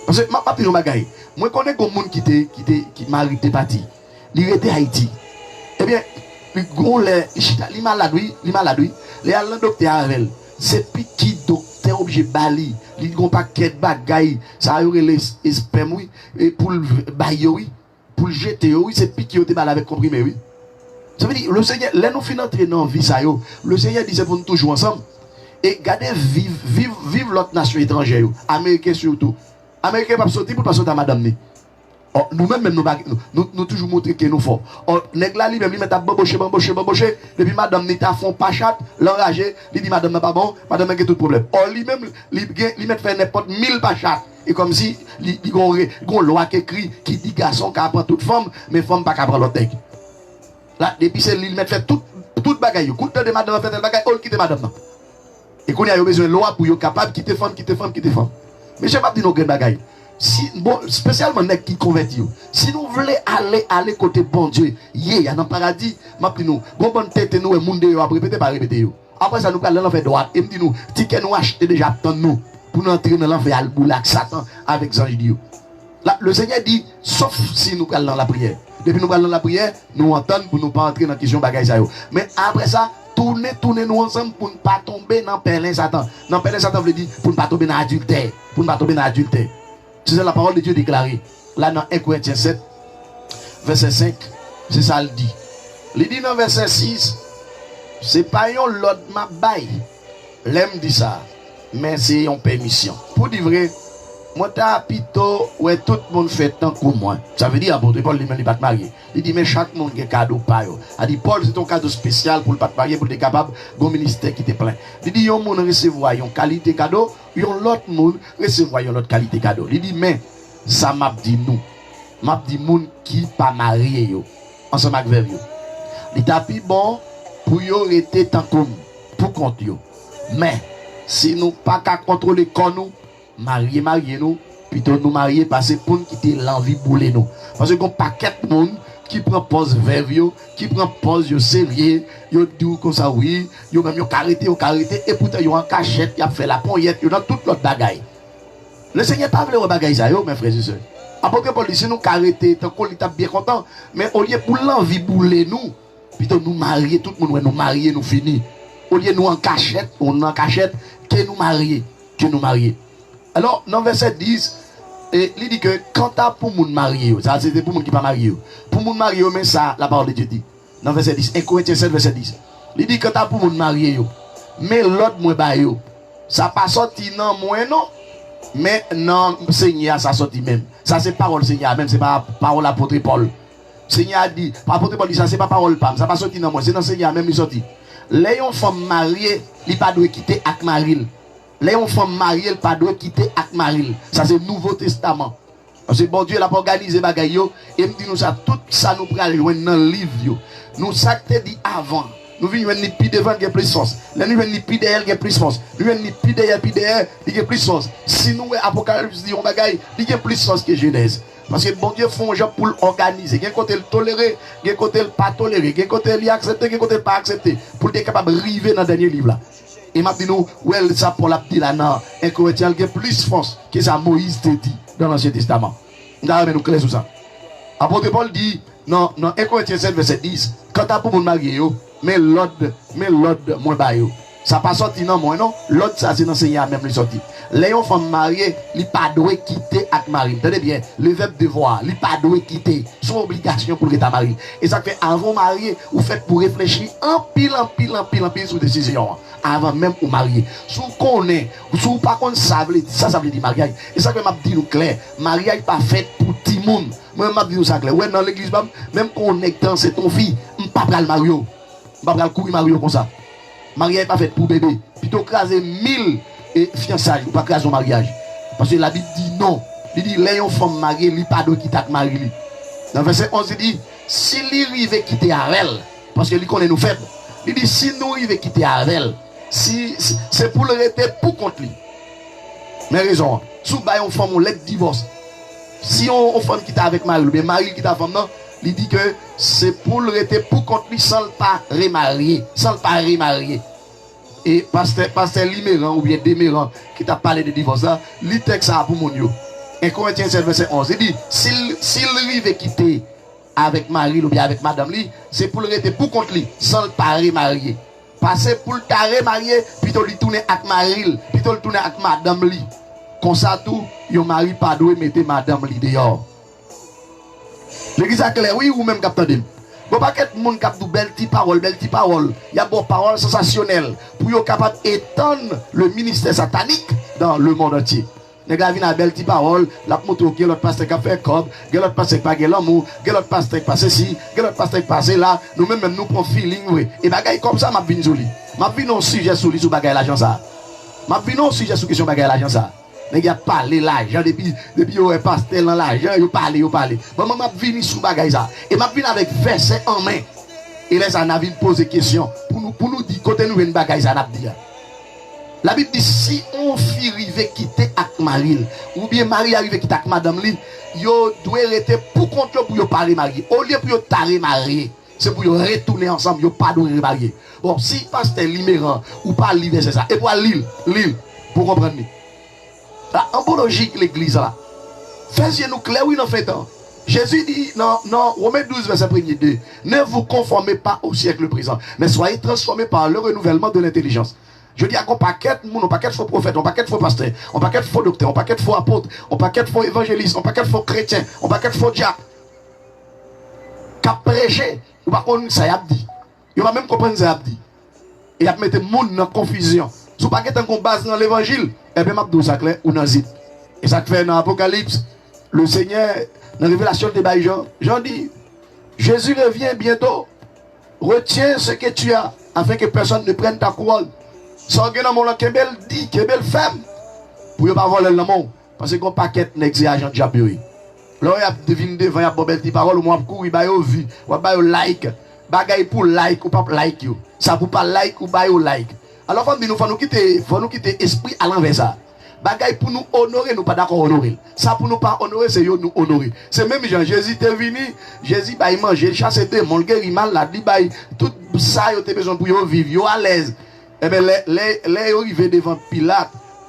Parce que ma pire bagaille. Moi, je connais des gens qui Marie était parti. Il était Haïti. Eh bien, il malade, oui. Les allants docteur avec. C'est petit docteur obligé bali. Il n'y a pas de bagaille. Ça a eu les spermes, oui. Et pour le bailler, oui. Pour le jeter, oui. C'est petit qui a été mal avec comprimé, oui. Ça veut dire, le Seigneur, là, nous finissons entrer dans la vie, ça, yo. Le Seigneur dit, c'est pour nous toujours ensemble. Et gardez, vive l'autre nation étrangère, américain surtout. Américain pas sortir pour pas sortir à madame. Oh, nous-mêmes, nous toujours montrer que nous forts. Oh, nèg là, lui-même, il met à bambocher. Depuis madame, il t'a fond pas chat, l'enragé, il dit madame, pas bon, madame, il y a tout problème. Oh, lui-même, il met fait n'importe 1000 pas chat. Et comme si, il y a une loi qui écrit, qui dit garçon, qui apprend toute femme, mais femme pas qu'à prendre l'autre. Là, depuis c'est lui, il met fait toute bagaille. Écoute, de madame, fait bagaille, oh, quitte madame. Et qu'on a besoin de loi pour être capable de quitter femme. Mais je ne vais pas dire nos bagailles. Si, bon, spécialement les qui convertis. Si nous voulons aller côté bon Dieu, il y a dans le paradis, nous, bonne tête nous et monde répéter par répéter. Après ça nous allons l'enfer droit et me dit nous, ticket nous acheter déjà attendre nous pour nous entrer dans l'enfer alboulak Satan avec Jean Dieu. Là, le Seigneur dit sauf si nous allons dans la prière. Depuis nous allons dans la prière, nous entendons pour ne pas entrer dans la question bagaille ça. Mais après ça, tournez nous ensemble pour ne pas tomber dans Perlin Satan. Dans Perlin Satan veut dire pour ne pas tomber dans l'adultère, C'est la parole de Dieu déclarée. Là, dans 1 Corinthiens 7, verset 5, c'est ça le dit. Il dit dans verset 6, c'est pas un l'autre ma bail. L'aime dit ça, mais c'est une permission. Pour dire vrai, moi, t'as plutôt, ouais, tout le monde fait tant que moi. Ça veut dire, apôtre Paul, il va te marier. Il dit, mais chaque monde a un cadeau pas. Il dit, Paul, c'est ton cadeau spécial pour ne pas te marier, pour être capable d'un ministère qui te plein. Il dit, yon monde recevoir une qualité cadeau, yon l'autre monde recevoir une autre qualité cadeau. Il dit, mais, ça m'a dit nous. M'a dit, monde qui pas marié, yo. Ensemble avec vers yo. Il t'a plus bon pour yo rester tant comme, pour compte yo. Mais, si nous pas qu'à contrôler comme nous, marier nous, plutôt nous marier parce que pour nous quitter l'envie bouler nous. Parce que qu'on paquet de monde qui prend pause vers vous, qui prend pause yo sérieux, yo dit comme ça oui, yo même yo carité et pourtant yo en cachette, y a fait la poignette, yo dans toute l'autre bagaille. Le Seigneur pas veut bagaille ça yo mes frères et sœurs. Apôtre Paul dit si nous carité tant qu'on est bien content, mais au lieu pour l'envie bouler nous, plutôt nous marier tout le monde nous marier nous fini. Au lieu nous en cachette, que nous marier. Alors, dans verset 10, il dit que quand tu as pour moun marié, ça c'est pour moun qui pas marié. Pour moun marié, mais ça, la parole de Dieu dit. Dans verset 10, 1 Corinthiens 7, verset 10. Il dit que tu as pour moun marié, mais l'autre moins ba yo. Ça pas sorti non moins non, mais non Seigneur ça sorti même. Ça c'est parole Seigneur même, c'est pas parole apôtre Paul. Seigneur a dit, apôtre Paul dit ça c'est pas parole Pam, ça pas sorti non moi, c'est dans Seigneur même il sorti. Les femmes mariées, il pas doit quitter avec Maril. Les femmes mariées, elles ne doivent pas quitter avec Marie. Ça, c'est le Nouveau Testament. Parce que bon Dieu, il a organisé les bagailles. Et me dit nous ça, tout ça nous prend loin dans le livre. Nous, ça que dit avant. Nous venons ni plus devant, il y a plus force. Nous venons ni plus derrière, il y a plus force. Nous venons ni plus derrière, il y a plus force. Si nous, Apocalypse dit, on bagaille, il y a plus force que Genèse. Parce que bon Dieu fait un job pour l'organiser. Il y a un côté le tolérer, il y a un côté le pas tolérer, il y a un côté l'accepter, il y a un côté le pas accepter. Pour être capable de arriver dans le dernier livre là. Et m'a dit nous, ouais, ça pour la petite là, non, un Corinthiens qui a plus force que ça Moïse te dit dans l'Ancien Testament. Nous avons clair sur ça. Apôtre Paul dit, non, 1 Corinthiens 7, verset 10, quand tu as pour mon marié, mais l'autre, moins bas. Ça pas sorti non moi non. L'autre ça c'est dans Seigneur même les sorti. Les femmes mariées, li pas doit quitter avec mari. Tenez bien, le verbe devoir, li pas doit quitter, son obligation pour ta mari. Et ça fait avant marier, vous faites pour réfléchir en pile sur décision avant même ou marier. Si vous connaissez, si vous pas contre ça veut dire mariage. Et ça que m'a dit nous clair, mariage pas fait pour tout le monde. Moi m'a dit nous ça clair. Ouais dans l'église même qu'on est dans c'est ton fille, on pas pral Mario. On pas pral courir Mario comme ça. Mariage pas fait pour bébé. Plutôt craser 1000 et fiançailles ou pas craser un mariage. Parce que la Bible dit non. Il dit les femmes mariées, il pas de quitter avec mari. Dans le verset 11 il dit si lui arrive quitter avec elle parce que lui connaît nous faibles. Il dit si nous arrive quitter avec elle, si c'est pour le rester pour contre lui. Mais raison, sous bail on femme on let divorce. Si on femme quitte avec mari, bien mari quitte avec femme non, il dit que c'est pour le rester pour contre lui sans le pas remarier, sans le pas remarier. Et pasteur Liméran ou bien Déméran qui t'a parlé de divorce là, il texte ça pour mon yo. 1 Corinthiens 7 verset 11, il dit s'il arrive quitter avec Marie ou bien avec madame lui, c'est pour le rester pour contre lui sans le pas remarier. Passer pour le taré marié, plutôt lui tourner avec Marie, plutôt le tourner avec madame lui. Comme ça tout, yon mari pas doit mettre madame lui dehors. L'église a clair oui ou même capteur de bon paquet de monde cap de belle petite parole. Il y a bon parole sensationnelle pour yo capable étendre le ministère satanique dans le monde entier. Les gars viennent à belle petite parole, la moto qui l'autre pasteur qui fait cob, l'autre pasteur qui pas l'amour, l'autre pasteur qui passe ici, l'autre pasteur qui passe là, nous même nous prend feeling oui. Et bagaille comme ça m'a vinn joli. M'a vinn un sujet sur bagaille l'argent ça. M'a vinn un sujet sur question bagaille l'argent ça. Les gars parlent l'argent depuis yo est pasteur dans l'argent, yo parler. Maman m'a vinn sur bagaille ça. Et m'a vinn avec verset en main. Et là ça n'a vinn poser question pour nous dire côté nous une bagaille ça n'a dit. La Bible dit si on fit arriver quitter avec Marie ou bien Marie arrive quitter avec madame li, yo doit rester pour contre pour yo pas remarier. Au lieu pour yo ta remarier, c'est pour yo retourner ensemble, yo pas doit remarier. Bon, si pasteur Liméran ou pas livre c'est ça. Et pour l'île pour comprendre. En bon logique l'église là. Faisez nous clair oui dans fait temps. Jésus dit non Romains 12 verset 1er 2, ne vous conformez pas au siècle présent, mais soyez transformés par le renouvellement de l'intelligence. Je dis à un paquet de monde, un paquet de faux prophètes, un paquet de faux pasteurs, un paquet de faux docteurs, un paquet de faux apôtres, un paquet de faux évangélistes, un paquet de faux chrétiens, un paquet de faux diacres. Cap prêcher, ou pas qu'on ça y a dit. Il va même comprendre ça y a dit. Et il a mis le monde dans confusion. Si vous pas qu'on base dans l'évangile, et bien m'a ça clair ou dans zip. Et ça fait dans l'Apocalypse, le Seigneur dans la révélation de Jean dit Jésus revient bientôt. Retiens ce que tu as afin que personne ne prenne ta couronne. Sans que dans mon nom Kebel dit Kebel femme pour ne pas voler le monde parce qu'on paquet n'est agent de diable. Là il y a devine devant il y a bobel petite parole ou moi courir ba yo vu ou ba yo like bagay pour like ou pas like yo ça pour pas like ou ba yo like. Alors faut nous quitter esprit à l'envers ça. Bagay pour nous honorer, nous pas d'accord honorer. Ça pour nous pas honorer, c'est nous honorer. C'est même Jean Jésus est venu, Jésus il manger, chasser démon, guérir mal, la dit tout ça yo te besoin pour yo vivre, yo à l'aise. Eh bien, les arrivés devant Pilate,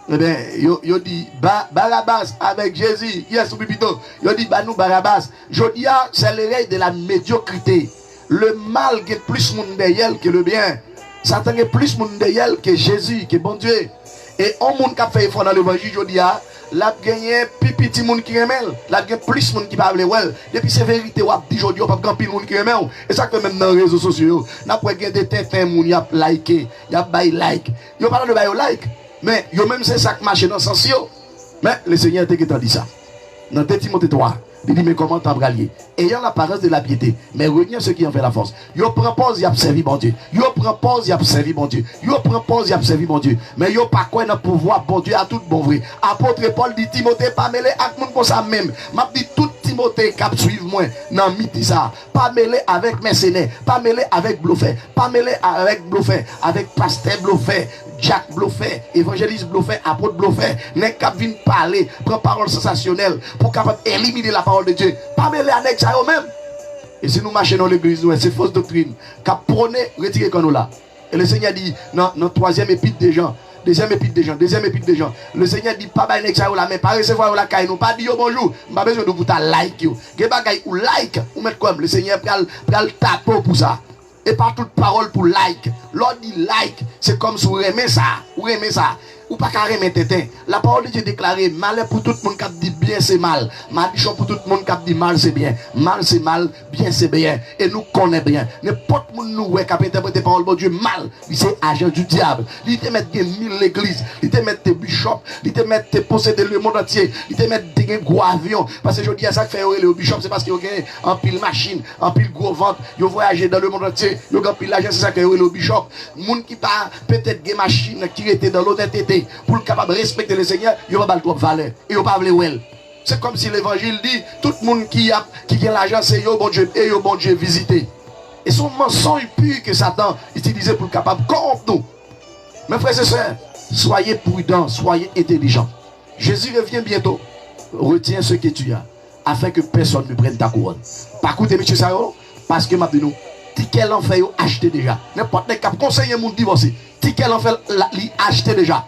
eh bien, yo dit Barabbas avec Jésus, yes, ou plutôt, yo dit nous Barabbas. Je dis, c'est l'oreille de la médiocrité. Le mal est plus monde derrière que le bien. Satan est plus monde derrière que Jésus, que bon Dieu. Et on monde qui a fait effort dans l'évangile, je dis, la gagné petit monde qui aime, la gagné plus monde qui parle well. Depuis c'est vérité, on dit aujourd'hui, on pas grand pile monde qui aime. Et ça que même dans les réseaux sociaux, n'a pas gagné des tétins monde y a liké, y a bail like. Yo pas de bail like, mais yo même c'est ça qui marche dans sens yo. Mais le Seigneur t'a dit ça. Dans 2 Timothée 3, il dit mais comment t'embralier ayant l'apparence de la piété, mais renier ce qui en fait la force. Yo prend pause, y a servi bon Dieu. Yo prend pause, y a servi bon Dieu. Yo prend pause, y a servi bon Dieu. Mais yo pas quoi dans pouvoir bon Dieu à tout bon vrai. Apôtre Paul dit Timothée pas mêlé avec monde comme ça même. M'a dit tout Timothée cap suivre moi dans midi ça. Pas mêlé avec mercenaires, pas mêlé avec bluffé, pas mêlé avec bluffé, avec pasteur bluffé. Jacques Bluffet, évangéliste Bluffet, apôtre Bluffet, n'est qu'à venir parler, prendre parole sensationnelle pour capable éliminer la parole de Dieu. Pas mêler avec ça eux-mêmes. Et si nous marchons dans l'église, c'est fausse doctrine. Qu'à prôner, retirer quand nous là. Et le Seigneur dit, dans 3e épître des gens, 2e épître des gens, le Seigneur dit, pas avec ça là, mais pas recevoir la caille, nous pas dire bonjour, pas besoin de vous ta like. Vous ou like, ou mettre comme le Seigneur pral taper pour ça. Et pas toute parole pour like. L'on dit like, c'est comme si vous aimez ça. Vous aimez ça. Ou pas carré mais tétin. La parole de Dieu déclarée, mal pour tout le monde qui dit bien c'est mal. Maldition pour tout le monde qui dit mal c'est bien. Mal c'est mal, bien c'est bien. Et nous connaissons bien. N'importe monde nous qui a interprété la parole de Dieu mal, c'est agent du diable. Il te met 1000 l'église, il te met des bishops, il te met des posséder le monde entier, il te met des gros avions. Parce que je dis à ça que fait le bishop, c'est parce qu'il y a un pile machine, un pile gros ventre, il voyagé dans le monde entier, il y a un pile l'argent, c'est ça que le bishop. Monde qui pas peut-être des machines qui étaient dans l'honnêteté. Pour le capable de respecter le Seigneur, il va pas le trop valeur. Et il va pas le well. C'est comme si l'évangile dit, tout le monde qui a l'argent, c'est yo bon Dieu, et yo bon Dieu visité. Et son mensonge pur que Satan utilisait pour le capable de corrompre nous. Mes frères et sœurs, soyez prudents, soyez intelligents. Jésus revient bientôt. Retiens ce que tu as, afin que personne ne prenne ta couronne. Par contre, monsieur Sayo, parce que maintenant, ticket l'enfer, acheté déjà. N'importe quel conseiller mon divorcé. Ticket l'enfer, acheté déjà.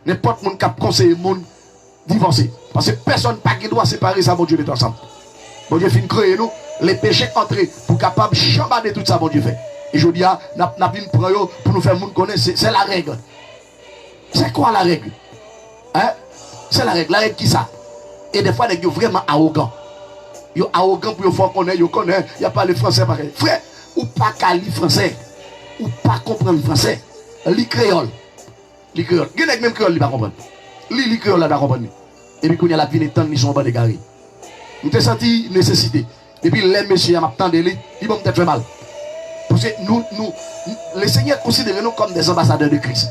N'importe qui a conseillé mon divorcer. Parce que personne pas qui doit séparer ça, mon Dieu, met ensemble. Bon Dieu, fin créer nous, les péchés entrés pour capable chambader tout ça, mon Dieu fait. Et je dis, n'a pas pour nous faire monde connaître, c'est la règle. C'est quoi la règle? Hein? C'est la règle. La règle qui ça? Et des fois, ils sont vraiment arrogants. Ils sont arrogants pour faire connaître, ils connaissent, il n'y a pas le français pareil. Frère, ou pas qu'à lire français, ou pas comprendre le français, lire créole. Les créoles. Il y a même créoles qui ne comprennent pas. Les créoles là, comprennent. Et puis, quand il y a la vie, ils sont en bas de garé. Nous avons senti nécessité. Et puis, les messieurs, ils vont peut-être faire mal. Parce que le Seigneur considère nous comme des ambassadeurs de Christ.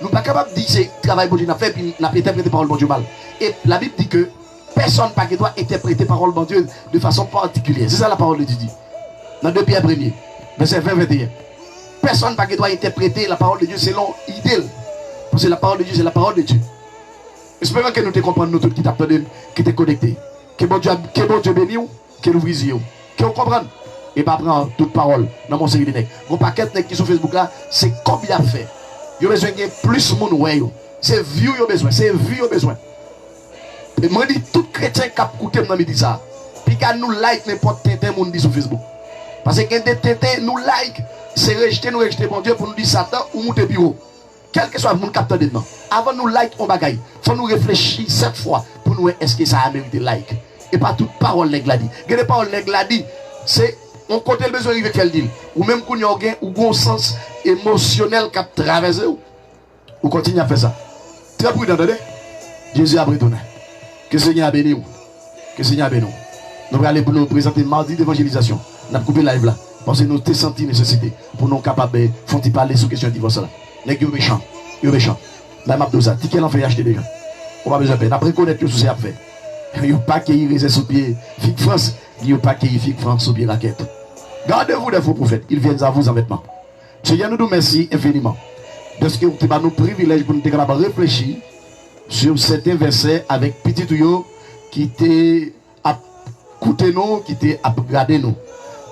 Nous ne sommes pas capables de dire que c'est le travail que Dieu a fait, puis nous avons interprété parole de Dieu mal. Et la Bible dit que personne ne doit interpréter parole de Dieu de façon particulière. C'est ça la parole de Dieu dit. Dans 2 Pierre 1er, verset 20-21. Personne ne doit interpréter la parole de Dieu selon l'idée. Parce que la parole de Dieu, c'est la parole de Dieu. Espérons que nous te comprenons, nous tous qui t'attendons, qui t'es connectés. Que bon Dieu bénisse, que nous visions, que nous comprenions. Et pas prendre toute parole dans mon série de nègres. Mon paquet de nègres qui sont sur Facebook là, c'est comme il a fait. Il y a besoin de plus de monde. C'est vieux, il y a besoin. C'est vieux, il y a besoin. Et moi, je dis tout chrétien qui a écouté, je me dis ça. Puis quand nous like n'importe quel monde dit sur Facebook. Parce que quand des tétés nous like, c'est rejeter, nous rejeter mon Dieu pour nous dire Satan ou monter plus haut. Quel que soit le monde capteur dedans. Avant de nous like, on bagaille. Il faut nous réfléchir 7 fois pour nous est-ce que ça a mérité like. Et pas toute parole nègre l'a dit. Que les paroles nègre l'a dit, c'est on compte le besoin de qu'elle dit. Ou même qu'on y a un sens émotionnel qui a traversé. Ou continue à faire ça. Très prudent, attendez. Jésus a retourné. Que le Seigneur a béni. Que le Seigneur a béni. Nous allons aller pour nous présenter mardi d'évangélisation. Nous avons coupé live là. Parce que nous avons senti nécessité pour nous capables de parler sur la question de divorce là. Les gens méchants. Ils sont méchants. La map de ça. Ticket l'en fait acheter déjà. On va besoin de peine. Après connaître que ce que fait. Il n'y a pas qu'il y ait sous pied. Figue France. Il n'y a pas qu'il y ait Figue France sous pied raquette. Gardez-vous des faux prophètes. Ils viennent à vous en vêtements. Seigneur, nous remercions infiniment. Parce que nous avons nos privilèges pour nous réfléchir sur certains versets avec petit tuyau qui t'est à coûter nous, qui t'est à regarder nous.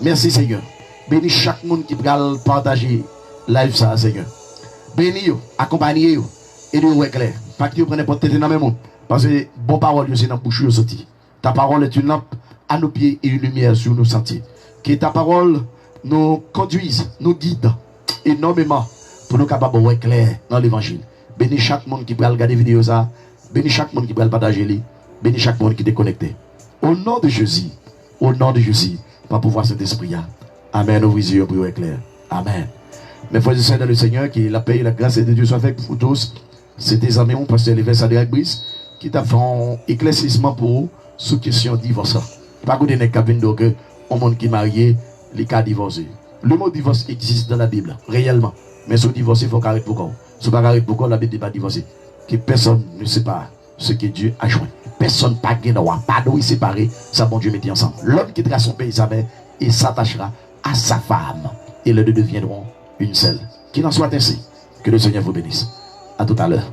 Merci Seigneur. Bénis chaque monde qui va partager live ça, Seigneur. Bénis, accompagnez, aidez-vous clair. Pas que vous prenez pas de tête dans le monde. Parce que bonne parole, c'est dans la bouche sortie. Ta parole est une lampe à nos pieds et une lumière sur nos sentiers. Que ta parole nous conduise, nous guide énormément pour nous capables de clair dans l'évangile. Bénis chaque monde qui va regarder la vidéo ça. Bénis chaque monde qui va partager. Bénis chaque monde qui est connecté. Au nom de Jésus, par pouvoir cet esprit. Amen. Nous vous pour éclair. Amen. Mes frères et sœurs dans le Seigneur, que la paix et la grâce de Dieu soient avec vous tous. C'est des amis, on passe les versets de Brice qui t'a fait un éclaircissement pour vous sur question divorce. Pas que des cabines que au monde qui est marié, les cas divorcés. Le mot divorce existe dans la Bible, réellement. Mais sur divorcer, il faut carrer pourquoi. Si vous ne pourquoi la Bible n'est pas divorcée. Que personne ne sépare ce que Dieu a joint. Personne pas de droit, pas de séparer, ça bon Dieu met ensemble. L'homme quittera son pays, sa mère, et s'attachera à sa femme. Et les deux deviendront une seule. Qu'il en soit ainsi. Que le Seigneur vous bénisse. À tout à l'heure.